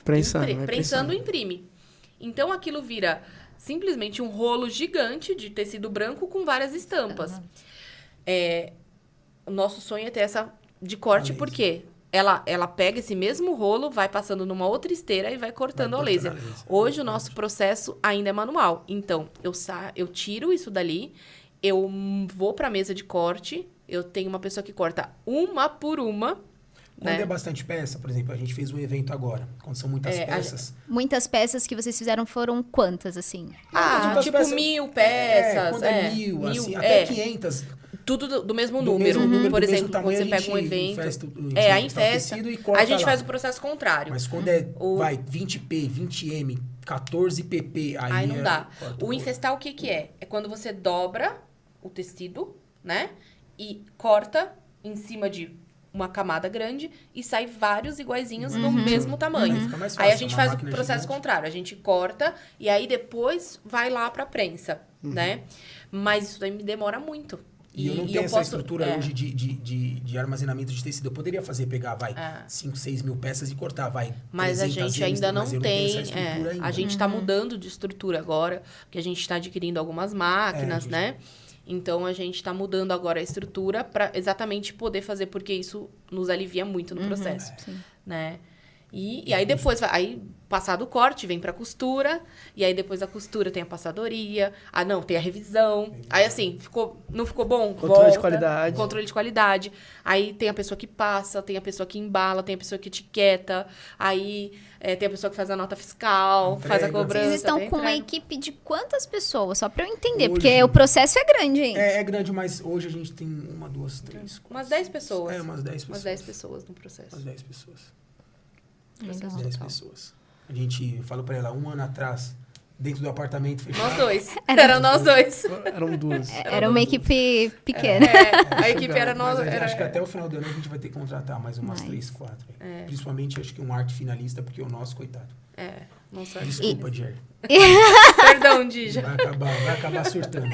Prensando, vai prensando imprime. Então aquilo vira simplesmente um rolo gigante de tecido branco com várias estampas. O nosso sonho é ter essa de corte, A laser. porque ela pega esse mesmo rolo, vai passando numa outra esteira e vai cortando Vai a laser. cortando a laser. Hoje o nosso processo ainda é manual. Então, eu tiro isso dali, eu vou pra mesa de corte, eu tenho uma pessoa que corta uma por uma, Quando né? é bastante peça, por exemplo, a gente fez um evento agora. Quando são muitas peças. Muitas peças que vocês fizeram foram quantas, assim? Muitas Tipo peças- 1000 peças. Quando é 1000, assim, até 500. Tudo do mesmo Do número. mesmo número, Por do mesmo exemplo, quando tamanho, você a pega gente um evento. infesta o- Aí infesta o infesta. tecido e corta A gente lá. faz o processo contrário. Mas quando é, O- vai, 20p, 20m, 14pp, Aí não é- dá. corta O infestar, o que que é? É quando você dobra o tecido, né? e corta em cima de uma camada grande e sai vários iguaizinhos do mesmo tamanho. Fica mais fácil, Aí a gente uma faz o máquina processo gigante. contrário. A gente corta e aí depois vai lá pra prensa, né? Mas isso daí me demora muito. E eu não tenho essa estrutura hoje de armazenamento de tecido. Eu poderia pegar, 5, 6 mil peças e cortar, Mas a 300 gente ainda não mas eu tem. essa estrutura ainda. A gente tá mudando de estrutura agora, porque a gente tá adquirindo algumas máquinas, né? Então, a gente tá mudando agora a estrutura para exatamente poder fazer, porque isso nos alivia muito no processo, né? E aí depois, aí passado o corte, vem pra costura, e aí depois da costura tem a passadoria, tem a revisão, aí assim, não ficou bom? Controle de qualidade. Controle de qualidade. Aí tem a pessoa que passa, tem a pessoa que embala, tem a pessoa que etiqueta, aí tem a pessoa que faz a nota fiscal, faz a Entrega. cobrança. Vocês estão tem com uma entrega. equipe de quantas pessoas? Só pra eu entender, Hoje- porque o processo é grande, hein? É grande, mas hoje a gente tem 1, 2, 3, 4... Umas 10 pessoas. Umas 10 pessoas. Umas 10 pessoas no processo. Umas 10 pessoas. Legal. 10 pessoas. A gente falou pra ela, 1 ano atrás, dentro do apartamento fechado. Nós dois. Era nós dois. Eram duas. Era uma equipe pequena. A equipe era Mas nós. acho que até o final do ano a gente vai ter que contratar mais umas 3, 4. Principalmente, acho que um arte finalista, porque o nosso, coitado. Não sabe. Desculpa, Jerry. Perdão, Dija. Vai acabar surtando.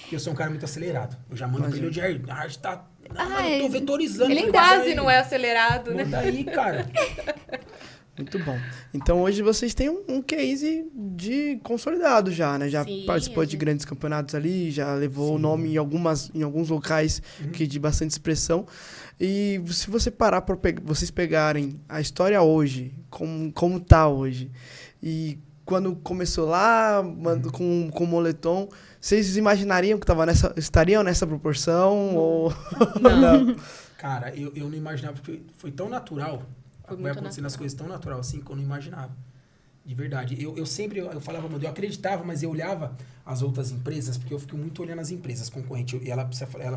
Porque eu sou um cara muito acelerado. Eu já mando pra ele, Jerry, a arte tá... Não, eu tô vetorizando. Ele Falei, quase "Vai, não é acelerado, né? manda aí, cara. Muito bom. Então hoje vocês têm um case de consolidado já, né? Já Sim, participou de grandes campeonatos ali, já levou o nome em alguns locais que de bastante expressão. E se você parar para vocês pegarem a história hoje, como tá hoje, e quando começou lá, com o moletom, vocês imaginariam que estariam nessa proporção? Ou não? Cara, eu não imaginava, porque foi tão natural. Foi Vai muito acontecendo as natural. coisas tão natural assim que eu não imaginava. De verdade. Eu sempre falava, mano, eu acreditava, mas eu olhava as outras empresas, porque eu fico muito olhando as empresas concorrentes. E ela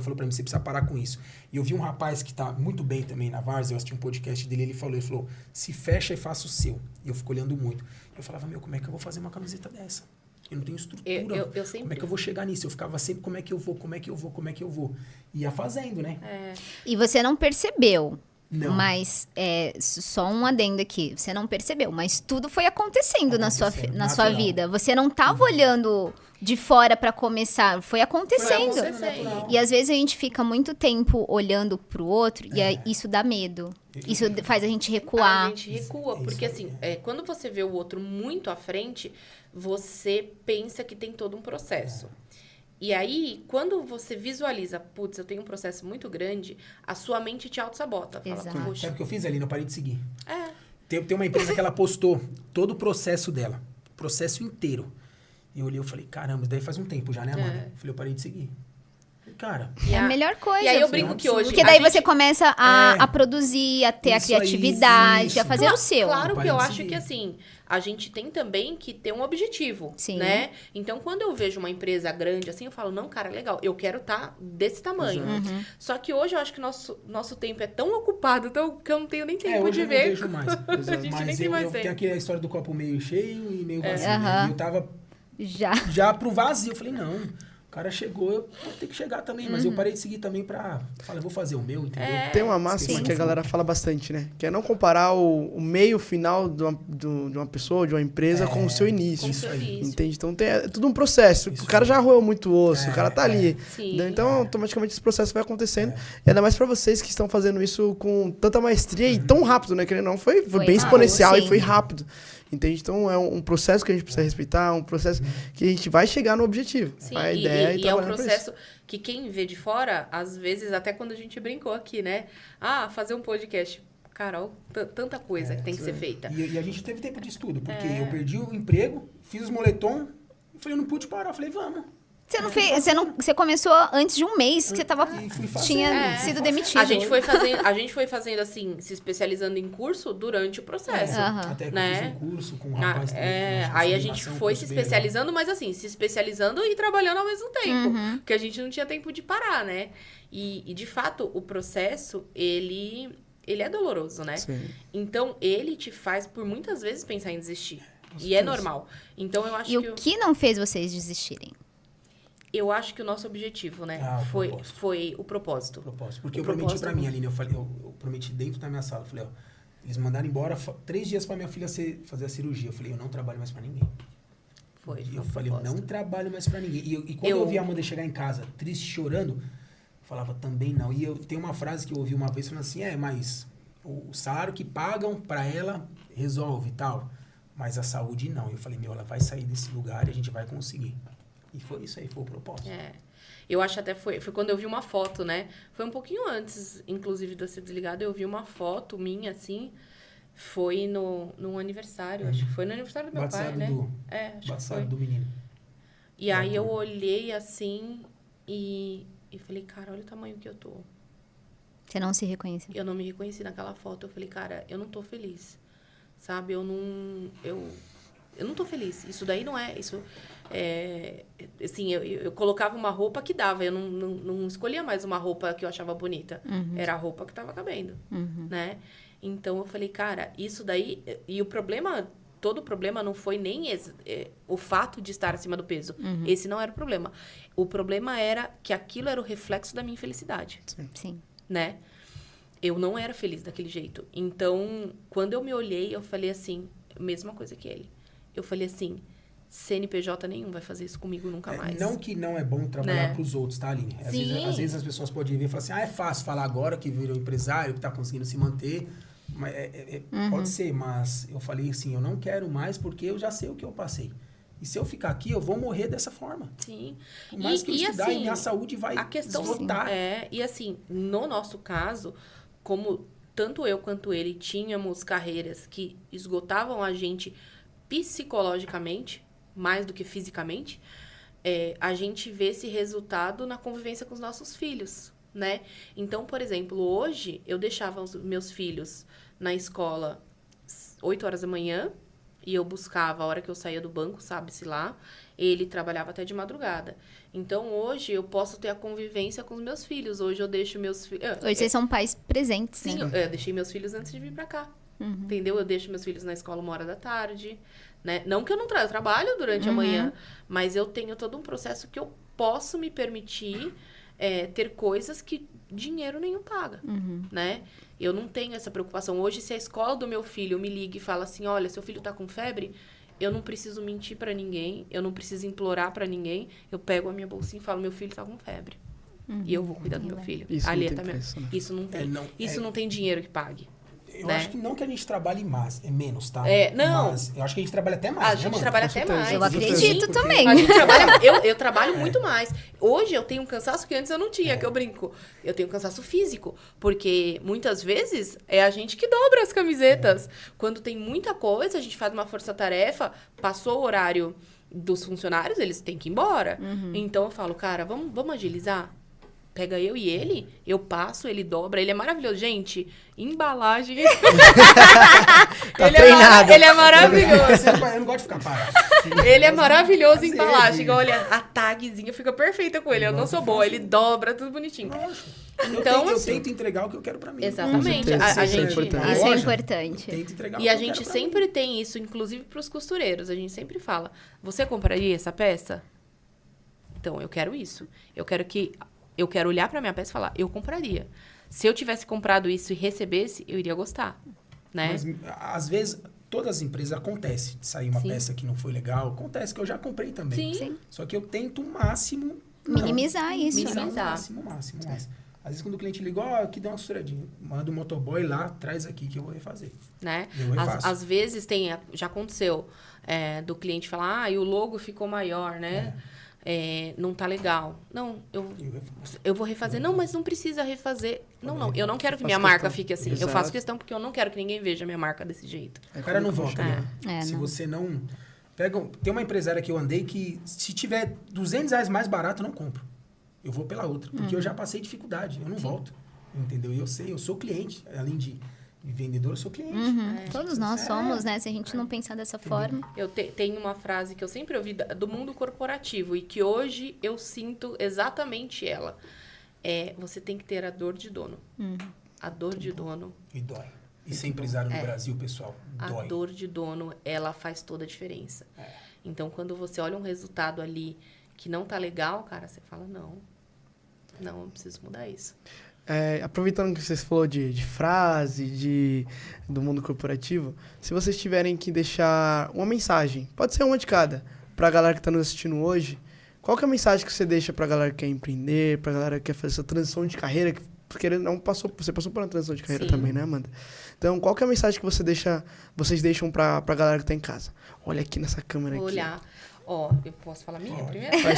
falou pra mim, você precisa parar com isso. E eu vi um rapaz que tá muito bem também na Várzea, eu assisti um podcast dele, ele falou, se fecha e faça o seu. E eu fico olhando muito. Eu falava, como é que eu vou fazer uma camiseta dessa? Eu não tenho estrutura. Eu sempre... Como é que eu vou chegar nisso? Eu ficava sempre, como é que eu vou? Ia fazendo, né? E você não percebeu. Não. Mas, só um adendo aqui, você não percebeu, mas tudo foi acontecendo na sua natural. vida. Você não tava olhando de fora pra começar, foi acontecendo. acontecendo. E às vezes a gente fica muito tempo olhando pro outro e aí isso dá medo. Isso faz a gente recuar. A gente recua, porque assim, quando você vê o outro muito à frente, você pensa que tem todo um processo. E aí, quando você visualiza, putz, eu tenho um processo muito grande, a sua mente te auto-sabota. Fala, Exato. Sabe poxa, o que eu fiz ali? Eu parei de seguir. é. Tem uma empresa que ela postou todo o processo dela. O processo inteiro. E eu olhei e falei, caramba, isso daí faz um tempo já, né, Amanda? Eu falei, eu parei de seguir. Falei, cara... É a melhor coisa. E aí eu brinco que hoje... Porque daí você começa a produzir, a ter a Isso aí, criatividade, isso. a fazer o seu. Claro que Parei eu de acho seguir. que assim, a gente tem também que ter um objetivo, Sim. né? Então, quando eu vejo uma empresa grande assim, eu falo, não, cara, legal, eu quero estar desse tamanho. Só que hoje eu acho que nosso tempo é tão ocupado que eu não tenho nem tempo hoje de eu não ver. vejo mais. A gente nem Mas tem mais eu tempo. tenho aqui a história do copo meio cheio e meio vazio. Aham. Né? E eu tava Já. pro vazio. Eu falei, não, o cara chegou, eu vou ter que chegar também. Mas eu parei de seguir também pra... Falei, vou fazer o meu, entendeu? Tem uma máxima sim. que a galera fala bastante, né? Que é não comparar o meio final de uma pessoa, de uma empresa, com o seu início. Com Isso seu aí. início. Entende? Então é tudo um processo. Isso O cara já roeu muito osso, É, o cara tá ali. Sim. Entendeu? Então, automaticamente esse processo vai acontecendo. E ainda mais pra vocês que estão fazendo isso com tanta maestria e tão rápido, né? Querendo ou não, foi Foi bem rápido, exponencial sim. e foi rápido. Entende? Então é um processo que a gente precisa respeitar, um processo que a gente vai chegar no objetivo. Sim, A ideia e é um trabalhar pra isso. processo que quem vê de fora, às vezes, até quando a gente brincou aqui, né? Ah, fazer um podcast. Carol, tanta coisa que tem que ser feita. E a gente teve tempo de estudo, porque eu perdi o emprego, fiz os moletom, e falei, eu não pude parar. Eu falei, vamos. Você não fez, você começou antes de um mês que você E fui fazendo. tinha sido demitido. A gente foi fazendo assim, se especializando em curso durante o processo. Aham. Até que Né? eu fiz um curso com um rapaz também. que nós Aí a fizemos gente animação, foi um se curso bem legal. especializando, mas assim, se especializando e trabalhando ao mesmo tempo. Porque a gente não tinha tempo de parar, né? E de fato, o processo, ele é doloroso, né? Sim. Então, ele te faz, por muitas vezes, pensar em desistir. E é normal. Então, eu acho E que... o que não fez vocês desistirem? Eu acho que o nosso objetivo, né? Foi o propósito. Porque eu prometi pra mim, Aline, eu prometi dentro da minha sala, eu falei, ó, eles mandaram embora 3 dias pra minha filha fazer a cirurgia. Eu falei, eu não trabalho mais pra ninguém. Eu falei, eu não trabalho mais pra ninguém. E quando eu ouvi a Amanda chegar em casa, triste, chorando, eu falava, também não. E eu tenho uma frase que eu ouvi uma vez, falando assim, mas o salário que pagam pra ela resolve e tal, mas a saúde não. Eu falei, ela vai sair desse lugar e a gente vai conseguir. E foi isso aí, foi o propósito. Eu acho até foi quando eu vi uma foto, né? Foi um pouquinho antes, inclusive, de eu ser desligada, eu vi uma foto minha, assim, foi num aniversário, acho que foi no aniversário do meu pai, né? Acho que foi. Do menino. E aí eu olhei, assim, e falei, cara, olha o tamanho que eu tô. Você não se reconheceu? Eu não me reconheci naquela foto, eu falei, cara, eu não tô feliz, sabe? Eu não tô feliz. Isso daí não é... assim, eu colocava uma roupa que dava. Eu não escolhia mais uma roupa que eu achava bonita. Era a roupa que tava cabendo, né? Então, eu falei, cara, isso daí... E todo o problema não foi nem o fato de estar acima do peso. Esse não era o problema. O problema era que aquilo era o reflexo da minha infelicidade. Sim. Né? Eu não era feliz daquele jeito. Então, quando eu me olhei, eu falei assim, mesma coisa que ele. Eu falei assim, CNPJ nenhum vai fazer isso comigo nunca mais. Não que não é bom trabalhar pros outros, tá, Aline? Às vezes as pessoas podem vir e falar assim, é fácil falar agora que virou empresário, que tá conseguindo se manter. Mas pode ser, mas eu falei assim, eu não quero mais porque eu já sei o que eu passei. E se eu ficar aqui, eu vou morrer dessa forma. Sim. Por mais que eu estudar, e minha saúde vai esgotar. E assim, no nosso caso, como tanto eu quanto ele tínhamos carreiras que esgotavam a gente psicologicamente, mais do que fisicamente, a gente vê esse resultado na convivência com os nossos filhos, né? Então, por exemplo, hoje eu deixava os meus filhos na escola 8 horas da manhã e eu buscava a hora que eu saía do banco, sabe-se lá, ele trabalhava até de madrugada. Então, hoje eu posso ter a convivência com os meus filhos. Hoje eu deixo meus filhos... Hoje vocês são pais presentes, sim, né? eu deixei meus filhos antes de vir pra cá. Entendeu? Eu deixo meus filhos na escola 1h, né? Não que eu não eu trabalho durante a manhã, mas eu tenho todo um processo que eu posso me permitir ter coisas que dinheiro nenhum paga, né? Eu não tenho essa preocupação. Hoje, se a escola do meu filho me liga e fala assim, olha, seu filho tá com febre, eu não preciso mentir pra ninguém, eu não preciso implorar pra ninguém, eu pego a minha bolsinha e falo, meu filho tá com febre. E eu vou cuidar do meu filho. Isso não tem preço, né? Isso não tem. Isso não tem dinheiro que pague. Eu acho que não que a gente trabalhe mais, menos, tá? Não. Mas eu acho que a gente trabalha até mais, A gente trabalha até mais. Eu acredito também. A gente eu trabalho muito mais. Hoje eu tenho um cansaço que antes eu não tinha, que eu brinco. Eu tenho um cansaço físico, porque muitas vezes é a gente que dobra as camisetas. Quando tem muita coisa, a gente faz uma força-tarefa, passou o horário dos funcionários, eles têm que ir embora. Então eu falo, cara, vamos agilizar? Pega eu e ele, eu passo, ele dobra, ele é maravilhoso. Gente, embalagem... Tá treinado. Ele é maravilhoso. Eu não gosto de ficar parado. Ele é maravilhoso em embalagem. Olha, a tagzinha fica perfeita com ele. Eu não sou boa, ele dobra tudo bonitinho. Então, eu tento entregar o que eu quero pra mim. Exatamente. Isso é Isso é importante. Tento entregar E o a que eu gente quero pra sempre mim. tem isso, inclusive pros costureiros. A gente sempre fala, você compraria essa peça? Então, eu quero isso. Eu quero olhar pra minha peça e falar, eu compraria. Se eu tivesse comprado isso e recebesse, eu iria gostar, né? Mas, às vezes, todas as empresas acontece de sair uma peça que não foi legal. Acontece que eu já comprei também. Sim. Só que eu tento o máximo... Minimizar isso, né? Minimizar. O máximo. Às vezes, quando o cliente liga, aqui dá uma costuradinha. Manda o motoboy lá, traz aqui que eu vou refazer. Né? Eu refaço. Às vezes já aconteceu do cliente falar, e o logo ficou maior, né? Não tá legal. Não, eu vou refazer. Não, mas não precisa refazer. Não, eu não quero que minha marca fique assim. Exato. Eu faço questão porque eu não quero que ninguém veja a minha marca desse jeito. O cara não volta, né? Se não. você não... Tem uma empresária que eu andei que, se tiver R$200 mais barato, eu não compro. Eu vou pela outra. Porque eu já passei dificuldade. Eu não volto. Entendeu? E eu sei, eu sou cliente. Além de vendedor, eu sou cliente. Todos nós somos, né? Se a gente não pensar dessa forma. Eu tenho uma frase que eu sempre ouvi do mundo corporativo e que hoje eu sinto exatamente ela. Você tem que ter a dor de dono. A dor de dono. E dói. E ser empresário no Brasil, pessoal, dói. A dor de dono, ela faz toda a diferença. Então, quando você olha um resultado ali que não tá legal, cara, você fala, não, eu preciso mudar isso. Aproveitando que vocês falou de frase, do mundo corporativo, se vocês tiverem que deixar uma mensagem, pode ser uma de cada, pra galera que tá nos assistindo hoje, qual que é a mensagem que você deixa pra galera que quer empreender, pra galera que quer fazer essa transição de carreira, porque você passou por uma transição de carreira Sim. também, né, Amanda? Então, qual que é a mensagem que vocês deixam pra galera que tá em casa? Olha aqui nessa câmera Vou aqui. olhar. Ó, eu posso falar minha primeiro? Vai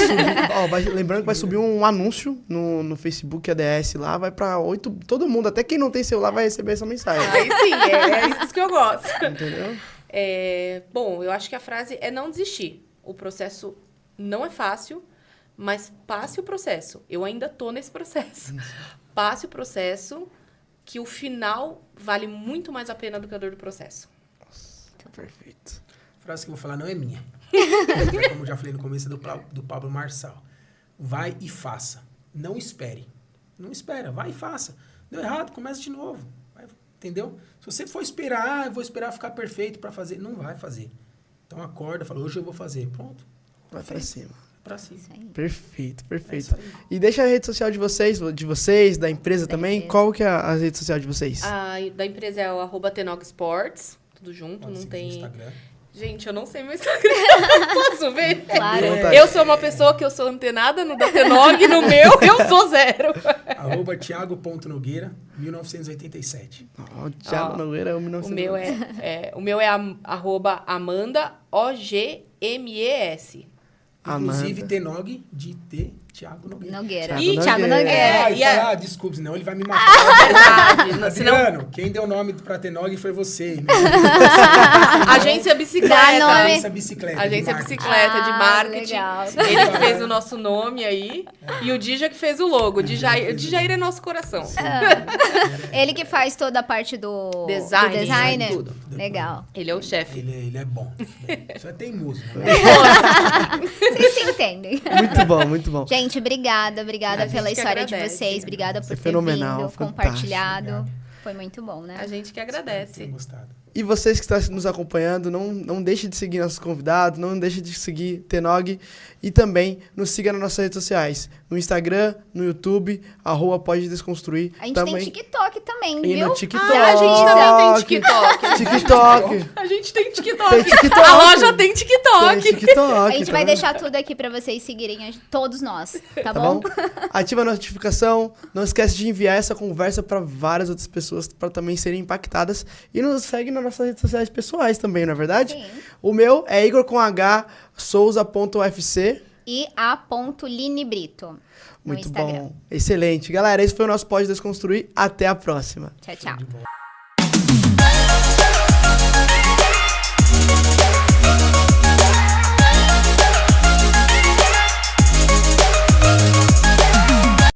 subir, lembrando que vai subir um anúncio no Facebook ADS lá, vai pra 8... Todo mundo, até quem não tem celular, vai receber essa mensagem. Aí sim, é isso que eu gosto. Entendeu? Bom, eu acho que a frase é não desistir. O processo não é fácil, mas passe o processo. Eu ainda tô nesse processo. Passe o processo, que o final vale muito mais a pena do que a dor do processo. Perfeito. A frase que eu vou falar não é minha. Como eu já falei no começo, é do Pablo Marçal. Vai e faça. Não espere. Não espera, vai e faça. Deu errado, começa de novo. Entendeu? Se você for esperar, eu vou esperar ficar perfeito para fazer, não vai fazer. Então acorda, fala, hoje eu vou fazer. Pronto. Vai pra cima. Pra cima. Isso aí. Perfeito, É perfeito. isso aí. E deixa a rede social de vocês, da empresa também. empresa. Qual que é a rede social de vocês? A da empresa é o @tenogsports, tudo junto, Pode não seguir tem... no Instagram. Gente, eu não sei meu Instagram. Posso ver? Claro. Eu sou uma pessoa que eu sou antenada no da Tenog, no meu eu sou zero. @Thiago.Nogueira, 1987. Thiago Nogueira é o 1990. O meu é @Amanda OGMES. Inclusive, Amanda. Tenog de T, Thiago Nogueira. Nogueira. Thiago Thiago Nogueira. Nogueira. E a- Desculpe, senão ele vai me matar. Verdade. Senão, Adriano, quem deu o nome pra Tenog foi você. agência Dá bicicleta. nome. Agência Bicicleta. Agência de marketing. bicicleta de Ah, marketing. legal. Ele que fez o nosso nome aí. E o Dija que fez o logo. O Djair é nosso coração. Ele que faz toda a parte do Design, do designer. tudo. Legal. Ele é o chefe. Ele é bom. Isso é teimoso. Né? Vocês se entendem. Muito bom, muito bom. Gente, obrigada A gente pela que história de agradece. vocês. Obrigada por Isso é ter fenomenal, vindo, fantástico. compartilhado. Obrigado. Foi muito bom, né? A gente que Tenho agradece. gostado. E vocês que estão nos acompanhando, não deixe de seguir nossos convidados, não deixe de seguir Tenog e também nos siga nas nossas redes sociais, no Instagram, no YouTube, @Pode Desconstruir. A gente também, tem TikTok também, e viu? no TikTok. Ah, a gente também tem TikTok. TikTok. A gente tem TikTok. Tem TikTok. A loja tem TikTok. Tem TikTok. A gente tá vai vendo? deixar tudo aqui pra vocês seguirem, todos nós, tá Tá bom? bom? Ativa a notificação. Não esquece de enviar essa conversa para várias outras pessoas para também serem impactadas. E nos segue nas nossas redes sociais pessoais também, não é verdade? Sim. O meu é Igor com H, Souza.ufc. E a Line Brito no Muito Instagram. bom. Excelente. Galera, esse foi o nosso Pode Desconstruir. Até a próxima. Tchau, tchau. De bola.